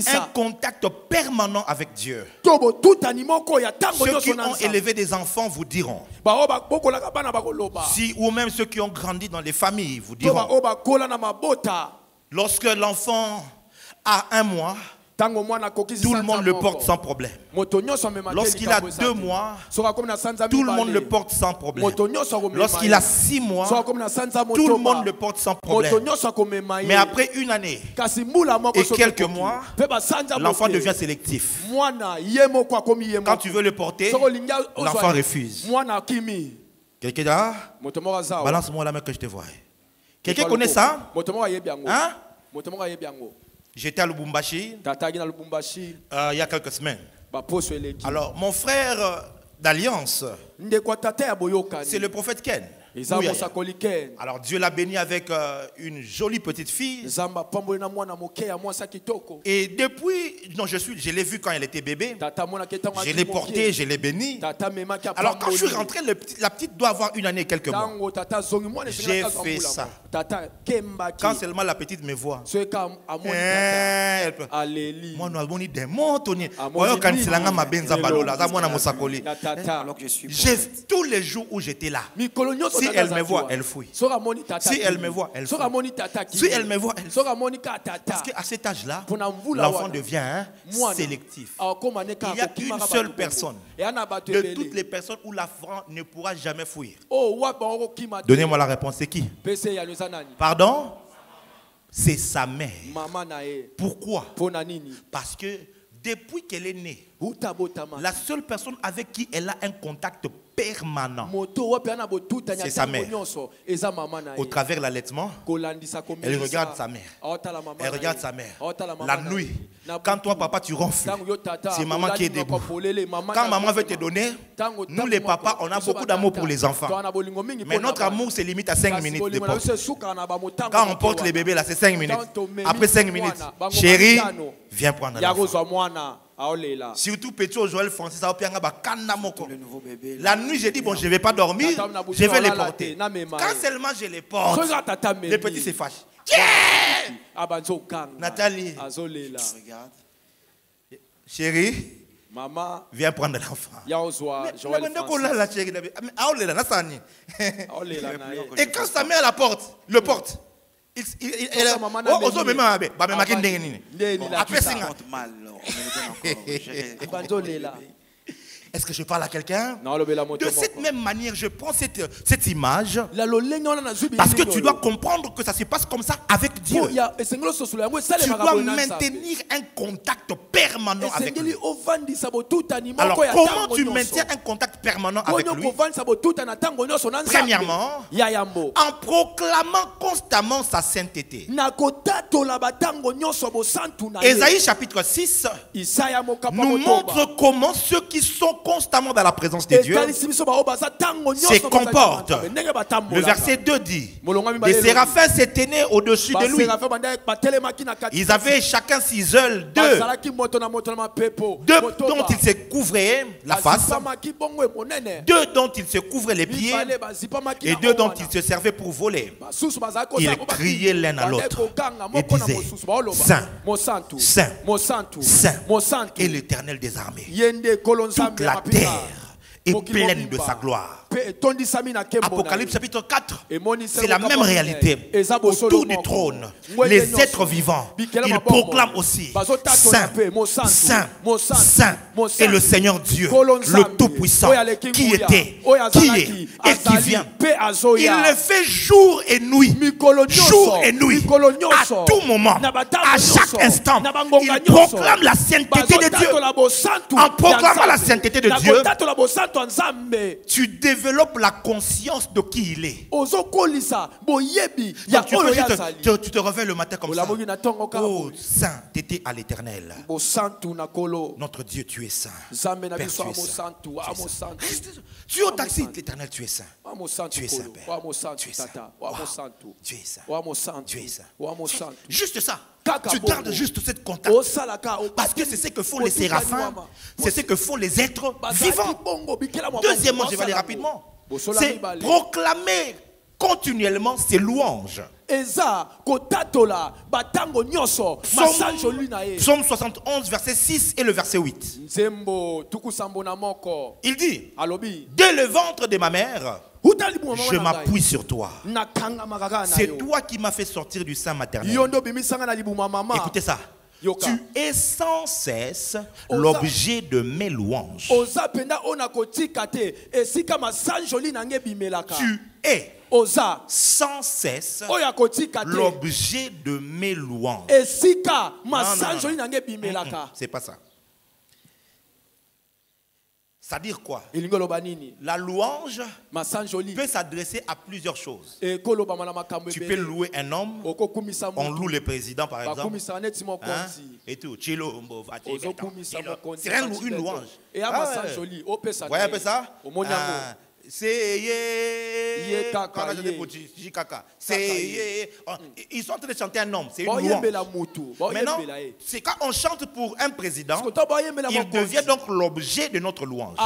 un contact permanent avec Dieu. Ceux qui ont élevé des enfants vous diront. Si, ou même ceux qui ont grandi dans les familles vous diront. Lorsque l'enfant a 1 mois, tout le monde le porte sans problème. Lorsqu'il a 2 mois, tout le monde le porte sans problème. Lorsqu'il a 6 mois, tout le monde le porte sans problème. Mais après 1 année et quelques mois, l'enfant devient sélectif. Quand tu veux le porter, l'enfant refuse. Quelqu'un là, balance-moi la main que je te vois. Quelqu'un connaît ça? Hein? J'étais à Lubumbashi il y a quelques semaines. Alors, mon frère d'alliance, c'est le prophète Ken. Alors Dieu l'a béni avec une jolie petite fille. Et depuis, non, je l'ai vu quand elle était bébé. Je l'ai portée, je l'ai bénie. Alors quand je suis rentré, la petite doit avoir 1 année et quelques mois. J'ai fait ça. Quand seulement la petite me voit, moi tous les jours où j'étais là, si elle me voit, elle fouille. Si elle me voit, elle fouille. Si elle me voit, elle fouille. Parce qu'à cet âge-là, l'enfant devient sélectif. Il y a une seule personne de toutes les personnes où l'enfant ne pourra jamais fuir. Donnez-moi la réponse, c'est qui? Pardon? C'est sa mère. Pourquoi? Parce que depuis qu'elle est née, la seule personne avec qui elle a un contact permanent, c'est sa mère. Au travers l'allaitement, elle regarde sa mère. Elle regarde sa mère. La nuit, quand toi papa tu ronfles, c'est maman qui est debout. Quand maman veut te donner, nous les papas, on a beaucoup d'amour pour les enfants. Mais notre amour se limite à 5 minutes de porte. Quand on porte les bébés là, c'est 5 minutes. Après 5 minutes, chérie, viens prendre l'enfant. Surtout petit Joël Francis, la nuit j'ai dit bon je ne vais pas dormir, je vais les porter. Quand seulement je les porte, le petit se fâche. Nathalie, Regarde. chérie, Maman, viens prendre l'enfant. Et quand sa mère la porte, le porte, il est là. Est-ce que je parle à quelqu'un? De cette même manière, je prends cette image parce que tu dois comprendre que ça se passe comme ça avec Dieu. Tu dois maintenir un contact permanent avec lui. Alors, comment tu maintiens un contact permanent avec lui? Premièrement, en proclamant constamment sa sainteté. Ésaïe chapitre 6 nous montre comment ceux qui sont constamment dans la présence de Dieu se comportent. Le verset 2 dit: les séraphins s'éteignaient au-dessus de lui. Ils avaient chacun 6 ailes, deux dont ils se couvraient la face, 2 dont ils se couvraient les pieds et 2 dont ils se servaient pour voler. Ils criaient l'un à l'autre et disaient: Saint, Saint, Saint est l'Éternel des armées. Toute la terre est pleine de sa gloire. Apocalypse chapitre 4, c'est la même réalité. Autour du trône, les êtres vivants, ils proclament aussi: Saint, Saint, Saint est le Seigneur Dieu, le Tout-Puissant, qui était, qui est et qui vient. Il le fait jour et nuit, jour et nuit, à tout moment, à chaque instant. Il proclame la sainteté de Dieu. En proclamant la sainteté de Dieu, tu développes la conscience de qui il est. Donc tu te réveilles le matin comme ça: oh, sainteté à l'Éternel. Notre Dieu, tu es saint. Père, tu es saint. Tu es au taxi, l'Éternel, tu es saint. Tu es saint, Père. Tu es saint. Tu es saint. Tu es saint. Juste ça. Tu gardes juste cette contact. Parce que c'est ce que font les séraphins. C'est ce que font les êtres vivants. Deuxièmement, je vais aller rapidement. C'est proclamer continuellement ses louanges. Psaume 71, verset 6 et le verset 8. Il dit: dès le ventre de ma mère, je m'appuie sur toi. C'est toi qui m'as fait sortir du sein maternel. Écoutez ça. Tu es sans cesse l'objet de mes louanges. Tu es sans cesse l'objet de mes louanges. C'est pas ça. C'est-à-dire quoi? La louange peut s'adresser à plusieurs choses. Tu peux louer un homme. On loue le président par exemple. Hein? Et tout. C'est une louange. Vous voyez un peu ça? Ils sont en train de chanter un homme, c'est une louange. Maintenant, c'est quand on chante pour un président, il devient donc l'objet de notre louange.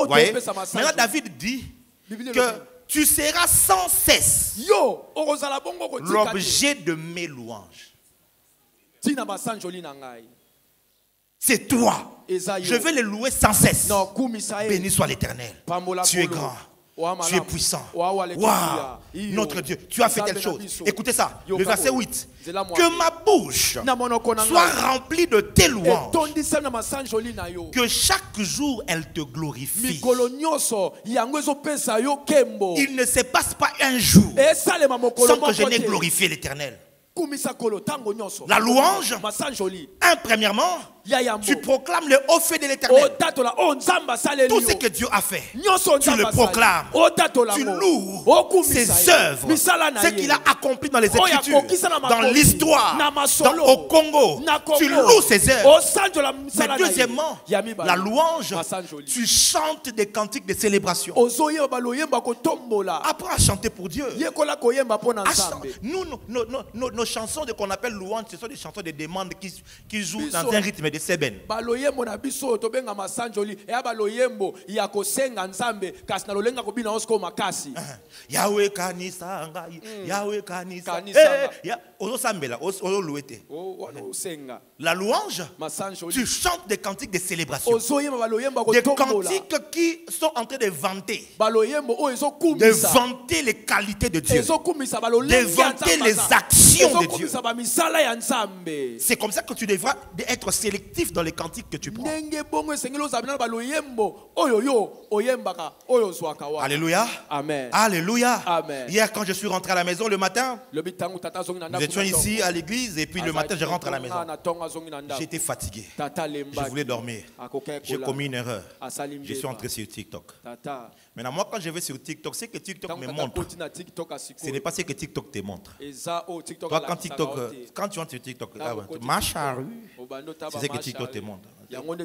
Voyez? Maintenant, David dit que tu seras sans cesse l'objet de mes louanges. C'est toi. Je vais les louer sans cesse. Béni soit l'Éternel. Tu es grand. Tu es puissant. Wow. Notre Dieu, tu as fait telle chose. Écoutez ça, le verset 8. Que ma bouche soit remplie de tes louanges. Que chaque jour elle te glorifie. Il ne se passe pas un jour sans que je n'ai glorifié l'Éternel. La louange, premièrement, tu proclames le haut fait de l'Éternel. Tout ce que Dieu a fait, tu le proclames. Tu loues ses œuvres, ce qu'il a accompli dans les Écritures, dans l'histoire, au Congo. Tu loues ses œuvres. Mais deuxièmement, la louange, tu chantes des cantiques de célébration. Apprends à chanter pour Dieu. Nous, nos chansons qu'on appelle louanges, ce sont des chansons de demande qui jouent dans un rythme de Seben. Baloyembo na biso tobenga masanjoli eya baloyembo ya kosenga nzambe kasi na lolenga kobina osko makasi. Yahweh kanisa ngai, Yahweh kanisa. Osambela, oluete. La louange, tu chantes des cantiques de célébration. Des cantiques qui sont en train de vanter. De vanter les qualités de Dieu. De vanter les actions de Dieu. C'est comme ça que tu devras être sélectif dans les cantiques que tu prends. Alléluia. Amen. Alléluia. Amen. Hier, quand je suis rentré à la maison le matin, nous étions ici à l'église et puis le matin, je rentre à la maison. J'étais fatigué. Je voulais dormir. J'ai commis une erreur. Je suis entré sur TikTok. Maintenant, moi, quand je vais sur TikTok, c'est que TikTok me montre. Ce n'est pas ce que TikTok te montre. Toi, quand tu entres sur TikTok, ma charrue, c'est ce que TikTok te montre.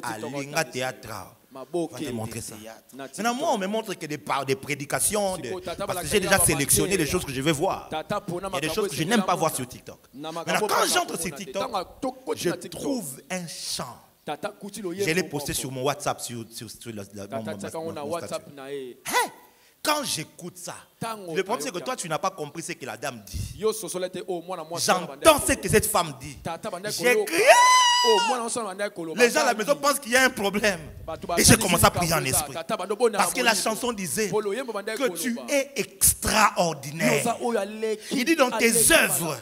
Alinga théâtre. On va te montrer ça. Maintenant, moi, on me montre que des prédications, parce que j'ai déjà sélectionné les choses que je vais voir. Il y a des choses que je n'aime pas voir sur TikTok. Maintenant, quand j'entre sur TikTok, je trouve un chant. Je l'ai posté sur mon WhatsApp, sur mon WhatsApp. Quand j'écoute ça, le problème c'est que toi tu n'as pas compris ce que la dame dit. J'entends ce que cette femme dit. J'ai crié. Les gens à la maison pensent qu'il y a un problème. Et j'ai commencé à prier en esprit. Parce que la chanson disait que tu es extraordinaire. Il dit dans tes œuvres,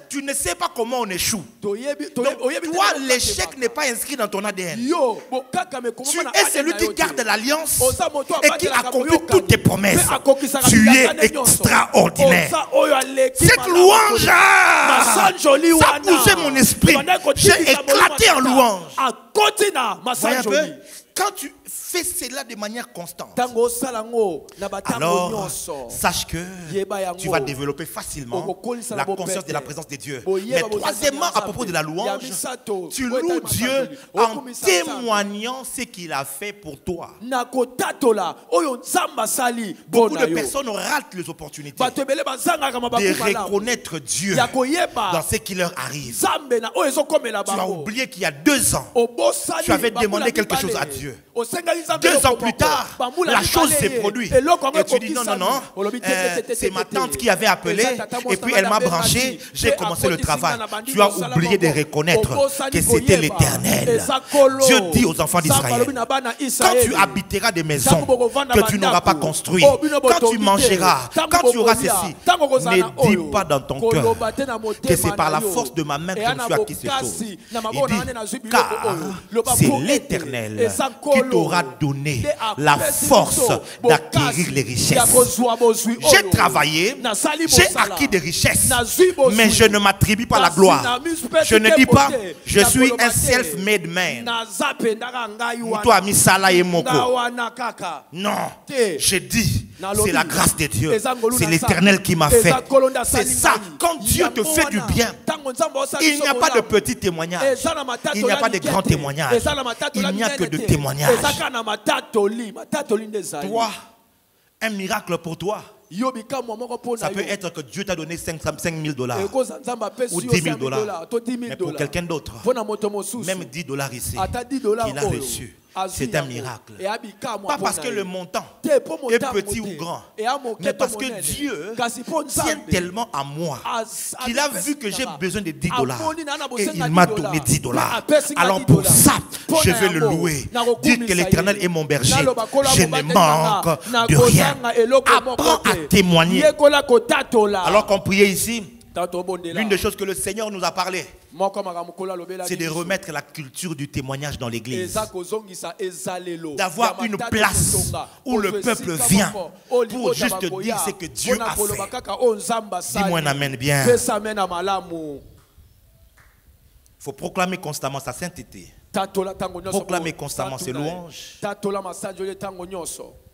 tu ne sais pas comment on échoue. Donc, toi, l'échec n'est pas inscrit dans ton ADN. Tu es celui qui garde l'alliance et qui accomplit toutes tes promesses. Tu es extraordinaire. Cette louange, ça a bougé mon esprit. J'ai éclaté en louange. Voyez un peu? Quand tu fais cela de manière constante, alors sache que tu vas développer facilement la conscience de la présence de Dieu. Mais troisièmement, à propos de la louange, tu loues Dieu en témoignant ce qu'il a fait pour toi. Beaucoup de personnes ratent les opportunités de reconnaître Dieu dans ce qui leur arrive. Tu as oublié qu'il y a 2 ans, tu avais demandé quelque chose à Dieu. 2 ans plus tard, la chose s'est produite. Et tu dis non, c'est ma tante qui avait appelé et puis elle m'a branché, j'ai commencé le travail. Tu as oublié de reconnaître que c'était l'Éternel. Dieu dit aux enfants d'Israël, quand tu habiteras des maisons que tu n'auras pas construites, quand tu mangeras, quand tu auras ceci, ne dis pas dans ton cœur que c'est par la force de ma main que je suis acquis ces choses. Il dit, car c'est l'Éternel qui t'aura donné la force d'acquérir les richesses. J'ai travaillé, j'ai acquis des richesses, mais je ne m'attribue pas la gloire. Je ne dis pas, je suis un self-made man. Non, je dis, c'est la grâce de Dieu. C'est l'Éternel qui m'a fait. C'est ça, quand Dieu te fait du bien, il n'y a pas de petits témoignages. Il n'y a pas de grands témoignages. Il n'y a que de témoignages. Toi, un miracle pour toi, ça peut être que Dieu t'a donné $5,000 ou $10,000. Mais pour quelqu'un d'autre, même $10 ici, qu'il a reçu, c'est un miracle. Pas parce que le montant est petit ou grand, mais parce que Dieu tient tellement à moi qu'il a vu que j'ai besoin de $10 et il m'a donné $10. Alors pour ça, je vais le louer. Dire que l'Éternel est mon berger. Je ne manque de rien. Apprends à témoigner. Alors qu'on priait ici, l'une des choses que le Seigneur nous a parlé, c'est de remettre la culture du témoignage dans l'église. D'avoir une place où le peuple vient pour juste dire ce que Dieu a fait. Dis-moi un amen bien. Il faut proclamer constamment sa sainteté. Proclamer constamment ses louanges.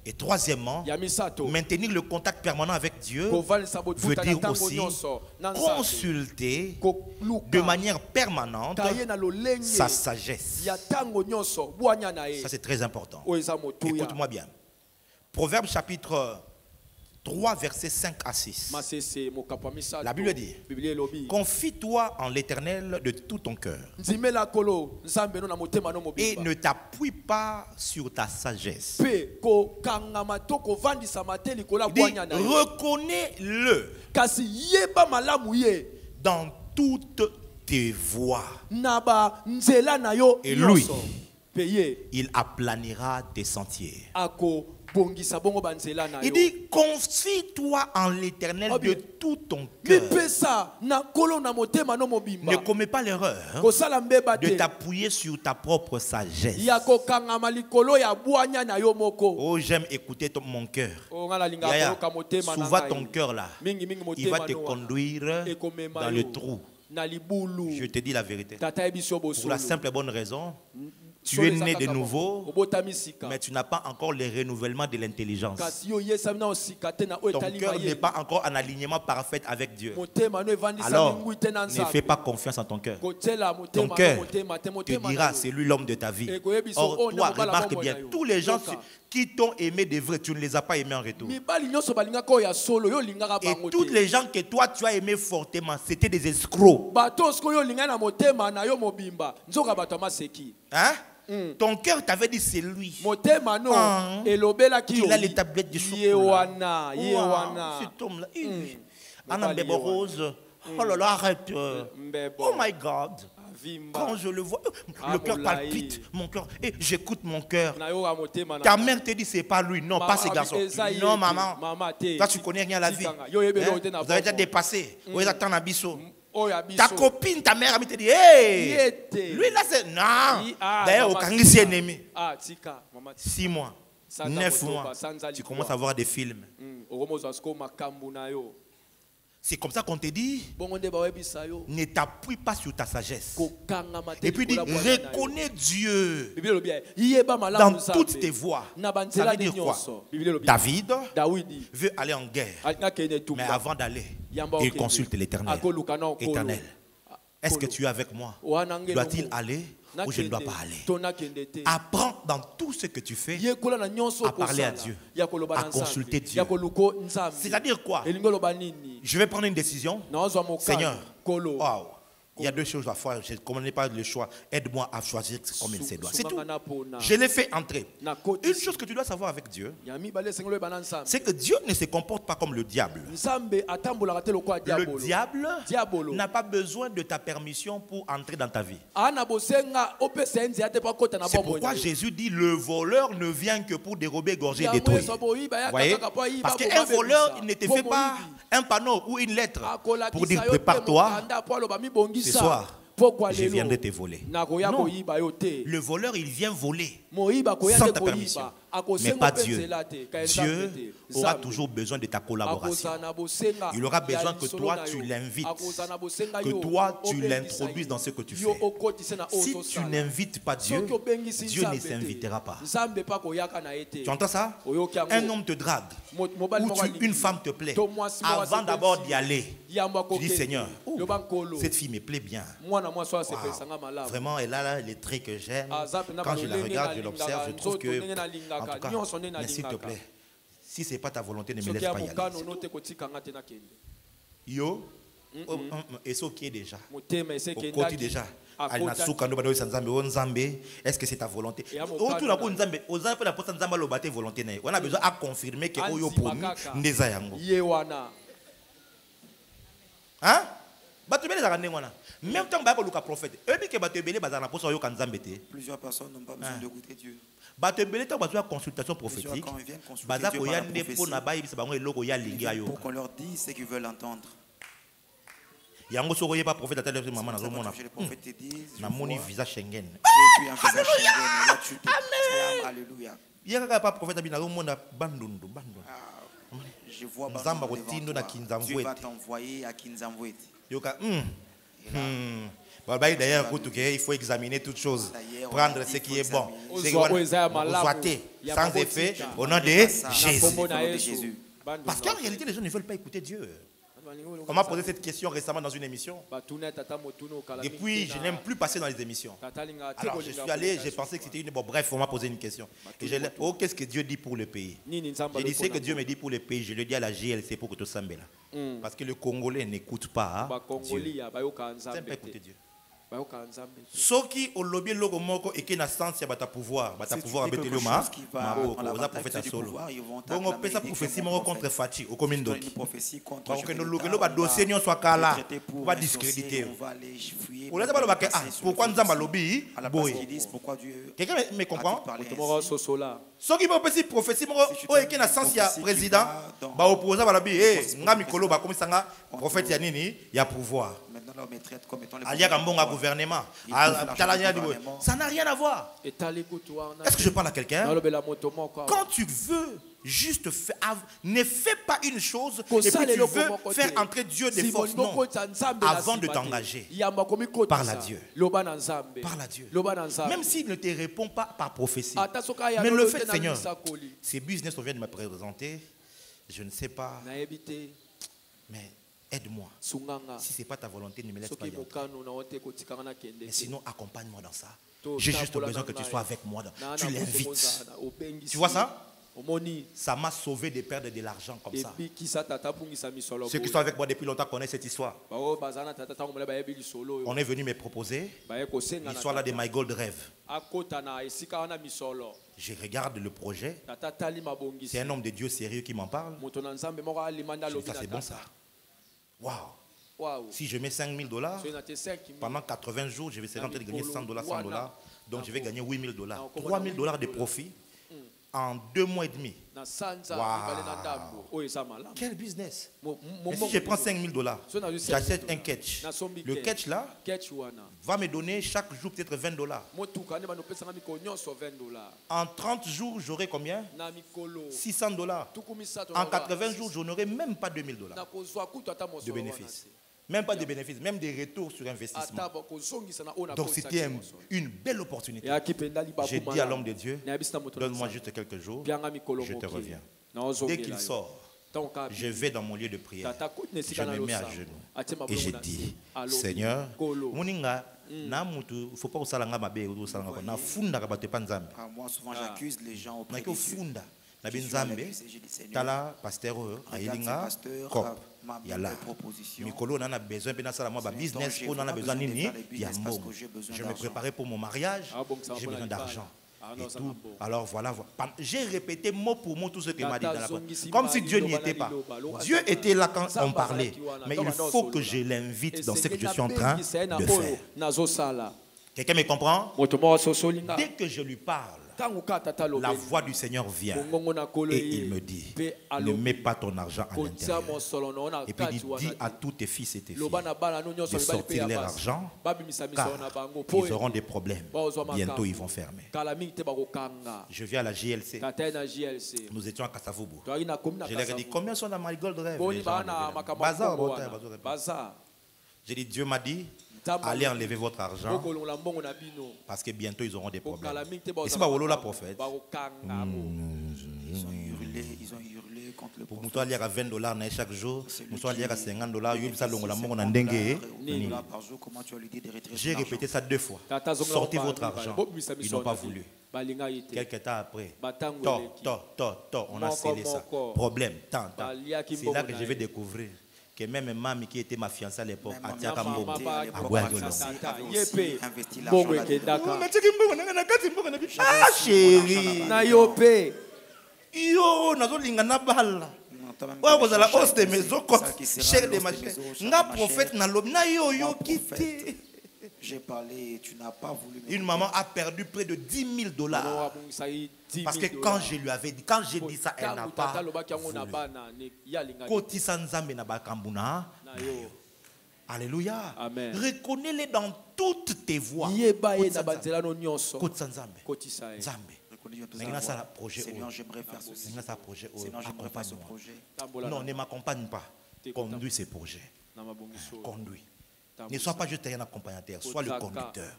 Et troisièmement, maintenir le contact permanent avec Dieu veut dire aussi consulter de manière permanente sa sagesse. Ça c'est très important. Écoute-moi bien. Proverbe chapitre 3, versets 5 à 6. La Bible dit: confie-toi en l'Éternel de tout ton cœur et ne t'appuie pas sur ta sagesse. Il dit, reconnais-le dans toutes tes voies et lui, il aplanira tes sentiers. Il dit, confie-toi en l'Éternel de tout ton cœur. Ne commets pas l'erreur de t'appuyer sur ta propre sagesse. Oh, j'aime écouter mon cœur. Yaya, souvent ton cœur là, il va te conduire dans le trou. Je te dis la vérité. Pour la simple et bonne raison, tu es né de nouveau, mais tu n'as pas encore le renouvellement de l'intelligence. Ton cœur n'est pas encore en alignement parfait avec Dieu. Alors, ne fais pas confiance en ton cœur. Ton cœur te dira, c'est lui l'homme de ta vie. Or, toi, remarque bien, tous les gens qui t'ont aimé de vrai, tu ne les as pas aimés en retour. Et toutes les gens que toi, tu as aimé fortement, c'était des escrocs. Hein? Ton cœur t'avait dit c'est lui. Il a les tablettes de chocolat. Cet homme-là. Anna Bebo Rose. Oh là là, arrête. Oh my God. Quand je le vois, le cœur palpite, mon cœur. Et j'écoute mon cœur. Ta mère te dit c'est pas lui. Non, pas ce garçon. Non, maman. Toi, tu connais rien à la vie. Vous avez déjà dépassé. Vous êtes en abisso. Ta copine, ta mère te dit, hey, lui là c'est non. D'ailleurs, au Kangisi ennemi. 6 mois, 9 mois, tu commences à voir des films. C'est comme ça qu'on te dit, ne t'appuie pas sur ta sagesse. Et puis dit, reconnais Dieu dans toutes tes voies. Ça veut dire quoi? David veut aller en guerre, mais avant d'aller, il consulte l'Éternel. Éternel, est-ce que tu es avec moi? Doit-il aller ou je ne dois pas aller? Apprends dans tout ce que tu fais à parler à Dieu, à consulter Dieu. C'est-à-dire quoi? Je vais prendre une décision. Seigneur, wow, il y a 2 choses à faire. Je ne connais pas le choix. Aide-moi à choisir comme il se doit. C'est tout. Je l'ai fait entrer. Une chose que tu dois savoir avec Dieu, c'est que Dieu ne se comporte pas comme le diable. Le diable n'a pas besoin de ta permission pour entrer dans ta vie. C'est pourquoi Jésus dit, le voleur ne vient que pour dérober, égorger et détruire. Voyez? Parce qu'un voleur, il ne te fait pas un panneau ou une lettre pour dire prépare-toi. Ce soir, je viendrai te voler. Non. Le voleur, il vient voler sans ta permission. Mais pas Dieu. Dieu aura toujours besoin de ta collaboration. Il aura besoin que toi, tu l'invites. Que toi, tu l'introduises dans ce que tu fais. Si tu n'invites pas Dieu, Dieu ne s'invitera pas. Tu entends ça? Un homme te drague ou une femme te plaît. Avant d'abord d'y aller, tu dis, Seigneur, cette fille me plaît bien. Wow. Vraiment, elle a les traits que j'aime. Quand je la regarde, je l'observe, je trouve que... En tout cas, mais s'il te plaît, si ce n'est pas ta volonté, ne me laisse pas y aller. Yo, et ce qui est déjà, au côté déjà, est-ce que c'est ta volonté? On a besoin à confirmer que Oyo pour nous, hein? Même temps que prophète, plusieurs personnes n'ont pas besoin d'écouter Dieu. Consultation prophétique. Pour qu'on leur dise ce qu'ils veulent entendre. Je les prophètes te disent, visa Schengen. Alléluia. Je vois Dieu va t'envoyer à Kinzamwet. D'ailleurs, il faut examiner toutes choses, prendre ce qui est bon, sans effet, au nom de Jésus. Parce qu'en réalité, les gens ne veulent pas écouter Dieu. On m'a posé cette question récemment dans une émission. Et puis, je n'aime plus passer dans les émissions. Alors, je suis allé, j'ai pensé que c'était une... Bon, bref, on m'a posé une question. Et j'ai dit, oh, qu'est-ce que Dieu dit pour le pays? J'ai dit, c'est que Dieu me dit pour le pays. Je le dis à la JLC pour que tout s'embête là. Parce que le Congolais n'écoute pas Dieu. C'est un peu écouter Dieu. Soki au lobby logo moko et qui n'a sens ya bata pouvoir avec le ma on prophète solo bon on peut ça prophétie moko contre Fati au commune donc donc que nous ba dossier nyon soit kala on va discréditer on là ba ah pourquoi nous amba lobby boy quelqu'un me comprend soki ba prophétie moko o et qui n'a sens ya président ba opposant ba lobby nga mikolo ba komisanga prophète ya nini ya pouvoir. Alia Gambonga gouvernement. Ça n'a rien à voir. Est-ce que je parle à quelqu'un? Quand tu veux juste faire, ne fais pas une chose et puis tu veux faire entrer Dieu des forces. Non. Avant de t'engager, parle à Dieu. Parle à Dieu. Même s'il ne te répond pas par prophétie. Mais le fait, Seigneur, ces business qu'on vient de me présenter, je ne sais pas. Mais aide-moi. Si ce n'est pas ta volonté, ne me laisse pas y entrer. Mais sinon, accompagne-moi dans ça. J'ai juste besoin que tu sois avec moi. Tu l'invites. Tu vois ça? Ça m'a sauvé de perdre de l'argent comme ça. Ceux qui sont avec moi depuis longtemps connaissent cette histoire. On est venu me proposer l'histoire là de My Gold Rêve. Je regarde le projet. C'est un homme de Dieu sérieux qui m'en parle. Ça c'est bon ça. Wow. Si je mets $5 000, pendant 80 jours, je vais essayer de gagner $100, $100. Donc je vais gagner $8 000. $3 000 de profit en 2 mois et demi. Wow. Quel business. Et si je prends $5 000, j'achète un catch. Le catch là va me donner chaque jour peut-être $20. En 30 jours, j'aurai combien? $600. En 80 jours, je n'aurai même pas $2 000 de bénéfices. Même pas de bénéfices, même des retours sur investissement. Donc c'était une belle opportunité. J'ai dit à l'homme de Dieu, donne-moi juste quelques jours, je te reviens. Dès qu'il sort, je vais dans mon lieu de prière, je me mets à genoux et je dis, Seigneur, il ne faut pas que ça moi souvent j'accuse les gens auprès de Dieu. Tala pasteur ayelinga cop yala mikolo on a besoin business on a besoin nini ya mbongo. Je me préparais pour mon mariage, j'ai besoin d'argent et tout. Alors voilà, j'ai répété mot pour mot tout ce qu'il m'a dit dans la parole, comme si Dieu n'y était pas. Dieu était là quand on parlait, mais il faut que je l'invite dans ce que je suis en train de faire. Quelqu'un me comprend? Dès que je lui parle, la voix du Seigneur vient et il me dit, ne mets pas ton argent à l'intérieur. Et puis il dit à tous tes fils et tes filles de sortir leur argent, car ils auront des problèmes. Bientôt ils vont fermer. Je viens à la JLC. Nous étions à Kasavubu. Je leur ai dit, combien sont dans My Gold Rêve? Bazar. J'ai dit, Dieu m'a dit, allez enlever votre argent parce que bientôt ils auront des problèmes. Et c'est pas la prophète. Ils ont hurlé contre le prophète. Pour moi, il y a $20 chaque jour. Moi, il y a $50. J'ai répété ça 2 fois. Sortez votre argent. Ils n'ont pas voulu. Quelques temps après, on a scellé ça. Problème, tant. C'est là que je vais découvrir que même mamie qui était ma fiancée à l'époque a dit à boire de l'eau. Ah chérie, yo nazolinga na bala. Ouais, vous allez hausse de maison comme cher des machines. Nga prophète na lobi na yo yo quitté. J'ai parlé, tu n'as pas voulu. Une maman a perdu près de $10 000. Parce que quand je lui avais dit, quand j'ai dit ça, elle n'a pas voulu. Alléluia. Amen. Reconnais-les dans toutes tes voies. Seigneur, j'aimerais faire ceci. Seigneur, j'aimerais faire ce projet. Non, ne m'accompagne pas. Conduis ces projets. Conduis. Ne sois pas juste un accompagnateur, sois le conducteur.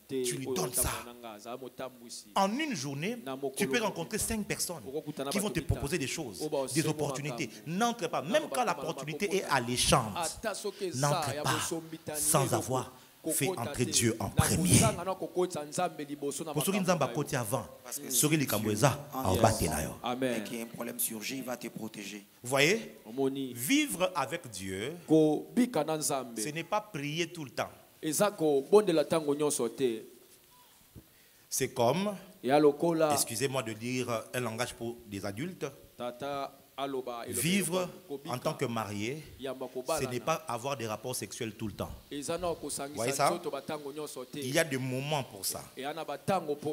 Tu lui donnes ça. En une journée, tu peux rencontrer 5 personnes qui vont te proposer des choses, des opportunités. N'entre pas, même quand l'opportunité est alléchante, n'entre pas sans avoir fait entrer Dieu en premier. Pour ceux qui nous ont côté avant, ceux qui Amen. Qui un problème surgit, il va te protéger. Vous voyez, vivre avec Dieu, ce n'est pas prier tout le temps. C'est comme, excusez-moi de dire un langage pour des adultes, vivre en tant que marié, ce n'est pas avoir des rapports sexuels tout le temps. Vous voyez ça? Il y a des moments pour ça.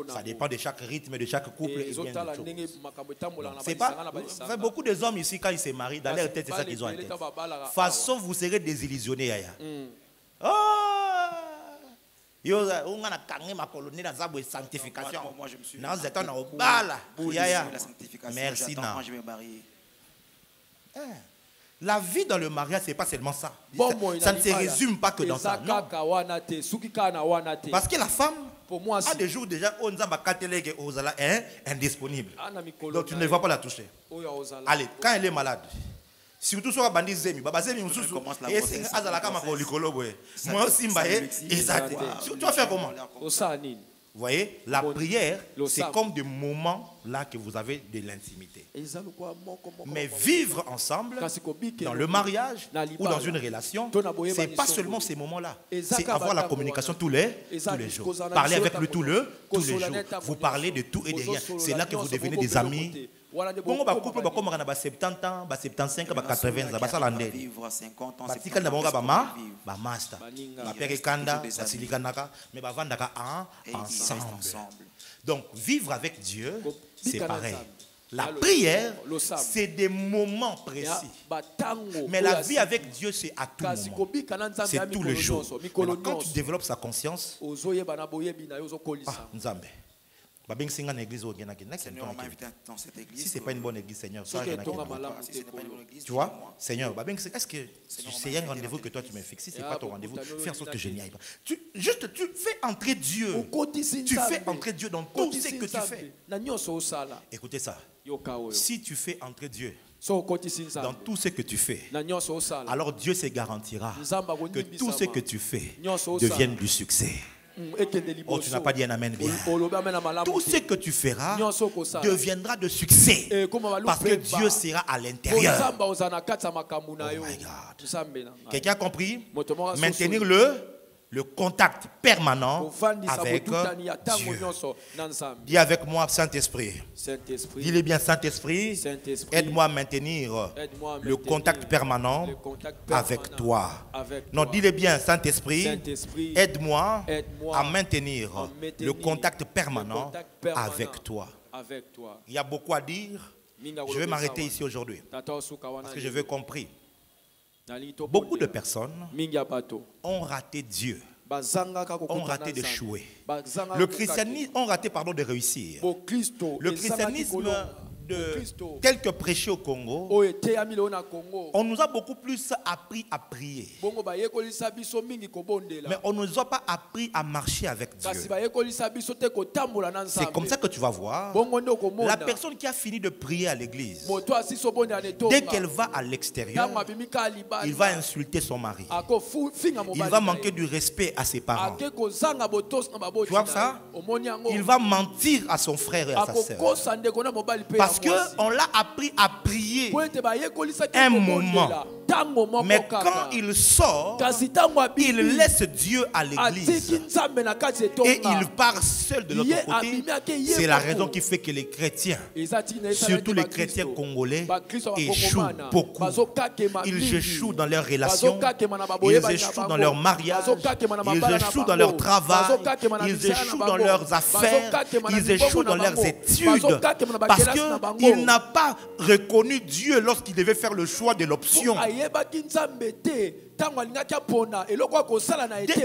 Ça dépend de chaque rythme, de chaque couple. C'est pas, beaucoup des hommes ici, quand ils se marient, dans leur tête, c'est ça qu'ils ont en tête. De toute façon, vous serez désillusionnés. Sanctification. Moi, je me suis merci. La vie dans le mariage, c'est pas seulement ça. Ça ne se résume pas que dans ça. Non. Parce que la femme a des jours déjà où on est indisponible. Donc tu ne vas pas la toucher. Allez, quand elle est malade, surtout sur la bandit Zemi, moi aussi, tu vas faire comment? Vous voyez, la prière, c'est comme des moments là que vous avez de l'intimité. Mais vivre ensemble, dans le mariage ou dans une relation, ce n'est pas seulement ces moments-là. C'est avoir la communication tous les jours. Parler avec lui tous les jours. Vous parlez de tout et de rien. C'est là que vous devenez des amis. Bon, bah couple bah comme on a 70 ans, 75 ans, 80 ans, bah ça l'année. Bah si quand d'abord bah master, bah père kanda, bah silikanaka, mais bah vandaka ensemble. Donc vivre avec Dieu, c'est pareil. La prière, c'est des moments précis. Mais la vie avec Dieu, c'est à tout moment. C'est tous les jours. Maintenant, quand tu développes sa conscience, Nzambe. Si ce n'est pas une bonne église, Seigneur, tu vois, Seigneur, est-ce que c'est un rendez-vous que toi tu me fixes? Si ce n'est pas ton rendez-vous, fais en sorte que je n'y aille pas. Tu fais entrer Dieu. Tu fais entrer Dieu dans tout ce que tu fais. Écoutez ça. Si tu fais entrer Dieu dans tout ce que tu fais, alors Dieu se garantira que tout ce que tu fais devienne du succès. Oh, tu n'as pas dit un amen bien. Tout ce que tu feras deviendra de succès parce que Dieu sera à l'intérieur. Oh my God. Quelqu'un a compris? Maintenir le contact permanent avec Dieu. Dis avec moi, Saint-Esprit. Dis-le bien, Saint-Esprit, aide-moi à maintenir le contact permanent avec toi. Non, dis-le bien, Saint-Esprit, aide-moi à maintenir le contact permanent avec toi. Il y a beaucoup à dire. Je vais m'arrêter ici aujourd'hui parce que je veux compris. Beaucoup de personnes ont raté Dieu, ont raté d'échouer. Le christianisme, ont raté de réussir. Le christianisme tel que prêché au Congo, on nous a beaucoup plus appris à prier. Mais on ne nous a pas appris à marcher avec Dieu. C'est comme ça que tu vas voir la personne qui a fini de prier à l'église. Dès qu'elle va à l'extérieur, il va insulter son mari. Il va manquer du respect à ses parents. Tu vois ça? Il va mentir à son frère et à sa sœur. Parce qu'on l'a appris à prier un moment. Mais quand il sort, il laisse Dieu à l'église et il part seul de l'autre côté. C'est la raison qui fait que les chrétiens, surtout les chrétiens congolais, échouent beaucoup. Ils échouent dans leurs relations, ils échouent dans leur mariage, ils échouent dans leur travail, ils échouent dans leurs affaires, ils échouent dans leurs études parce qu'il n'a pas reconnu Dieu lorsqu'il devait faire le choix de l'option.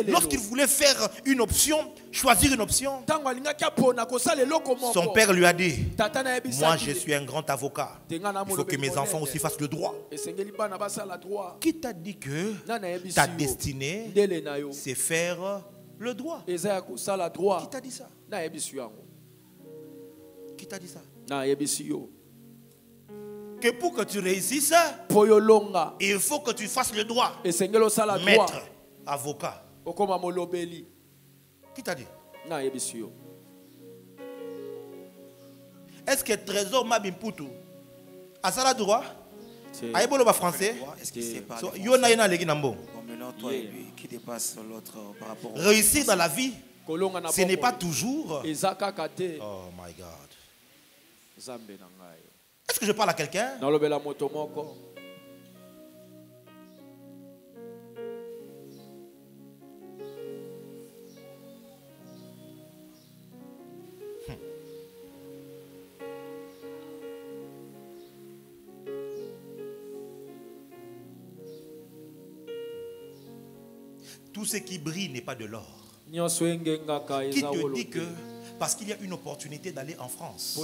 Lorsqu'il voulait faire une option, choisir une option, son père lui a dit, moi je suis un grand avocat, il faut que mes enfants aussi fassent le droit. Qui t'a dit que ta destinée c'est faire le droit? Qui t'a dit ça? Qui t'a dit ça? Que pour que tu réussisses, il faut que tu fasses le droit. Maître, avocat. Qui t'a dit? Est-ce que Trésor Mabimputu a ça le droit? Aïbolo ba français. Toi et lui, qui dépasse l'autre par rapport au... Réussir dans la vie, ce n'est pas toujours. Oh my God. Est-ce que je parle à quelqu'un? Tout ce qui brille n'est pas de l'or. Qui te dit que parce qu'il y a une opportunité d'aller en France,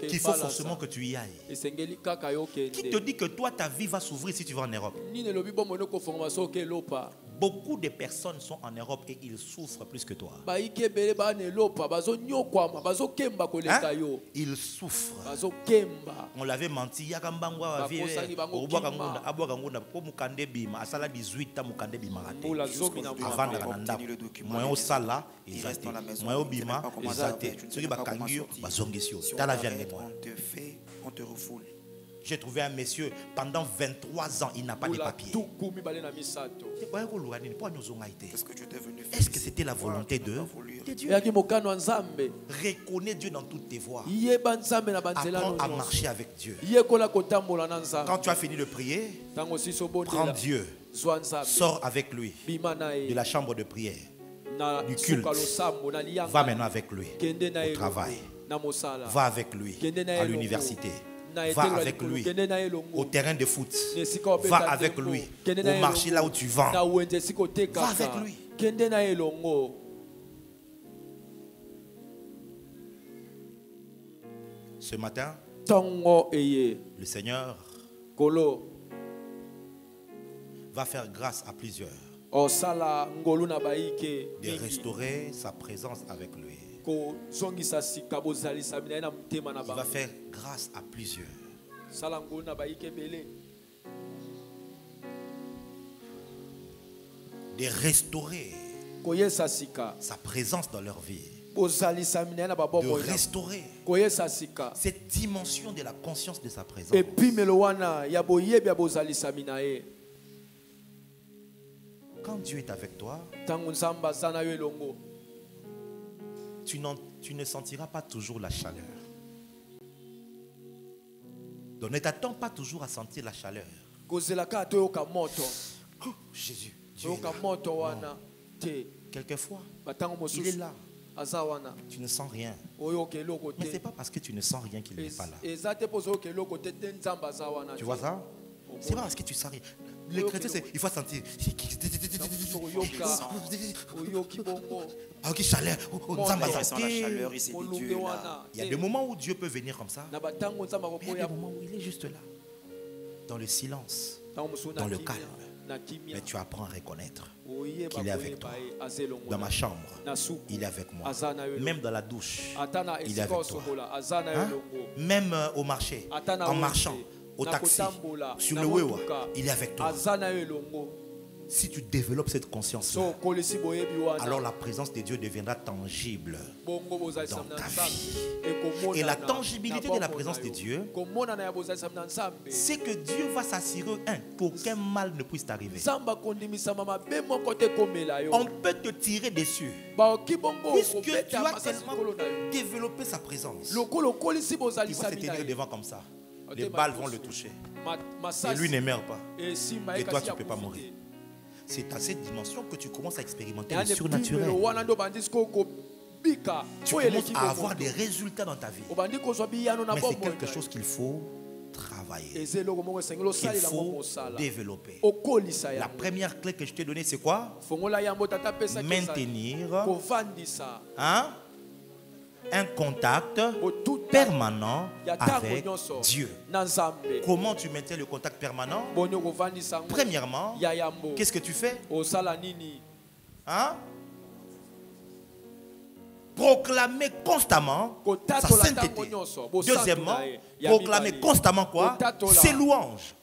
qu'il faut forcément que tu y ailles? Qui te dit que toi ta vie va s'ouvrir si tu vas en Europe? Beaucoup de personnes sont en Europe et ils souffrent plus que toi. Hein? Ils souffrent. On l'avait menti. On te refoule. J'ai trouvé un monsieur, pendant 23 ans, il n'a pas de papiers. Est-ce que c'était la volonté de Dieu? Reconnais Dieu dans toutes tes voies. Apprends à marcher avec Dieu. Quand tu as fini de prier, prends Dieu, sors avec lui de la chambre de prière, du culte. Va maintenant avec lui au travail. Va avec lui à l'université. Va avec lui au terrain de foot. Va avec lui au marché là où tu vends. Va avec lui. Ce matin, le Seigneur va faire grâce à plusieurs de restaurer sa présence avec lui. Il va faire grâce à plusieurs de restaurer sa présence dans leur vie, de restaurer cette dimension de la conscience de sa présence. Quand Dieu est avec toi, tu ne sentiras pas toujours la chaleur. Donc ne t'attends pas toujours à sentir la chaleur. Oh, Jésus, Dieu est là. Non. Quelquefois, il est là. Tu ne sens rien. Mais ce n'est pas parce que tu ne sens rien qu'il n'est pas là. Tu vois ça? C'est pas parce que tu sens rien. Les chrétiens, il faut sentir. Ok, chaleur. Il y a des moments où Dieu peut venir comme ça. Mais il y a des moments où il est juste là. Dans le silence, dans le calme. Mais tu apprends à reconnaître qu'il est avec toi. Dans ma chambre, il est avec moi. Même dans la douche, il est avec toi. Hein? Même au marché, en marchant, au taxi, sur le wewa, il est avec toi. Si tu développes cette conscience-là, alors la présence de Dieu deviendra tangible dans ta vie. Et la tangibilité de la présence de Dieu, c'est que Dieu va s'assurer, qu'aucun mal ne puisse t'arriver. On peut te tirer dessus, puisque tu as tellement développé sa présence. Il va se tenir devant comme ça. Les balles vont le toucher. Et lui ne meurt pas. Et toi, tu ne peux pas mourir. C'est à cette dimension que tu commences à expérimenter le surnaturel. Tu commences à avoir des résultats dans ta vie. Mais c'est quelque chose qu'il faut travailler. travailler. Il faut développer. La première clé que je t'ai donnée, c'est quoi? Maintenir un contact permanent avec Dieu. Comment tu maintiens le contact permanent? Premièrement, qu'est-ce que tu fais? Proclamer constamment sa sainteté. Deuxièmement, proclamer constamment quoi? Ses louanges.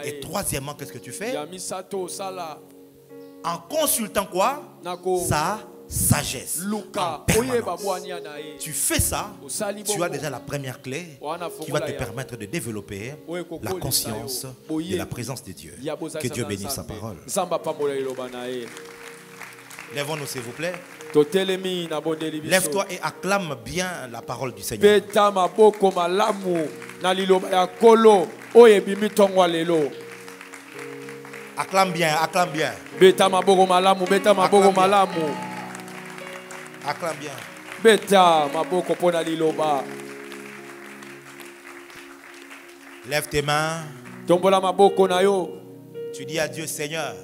Et troisièmement, qu'est-ce que tu fais? En consultant quoi? Sa sagesse. Tu fais ça, tu as déjà la première clé qui va te permettre de développer la conscience de la présence de Dieu. Que Dieu bénisse sa parole. Lèvons-nous s'il vous plaît. Lève-toi et acclame bien la parole du Seigneur. Acclame bien, acclame bien. Acclame bien. Lève tes mains. Tu dis à Dieu, Seigneur,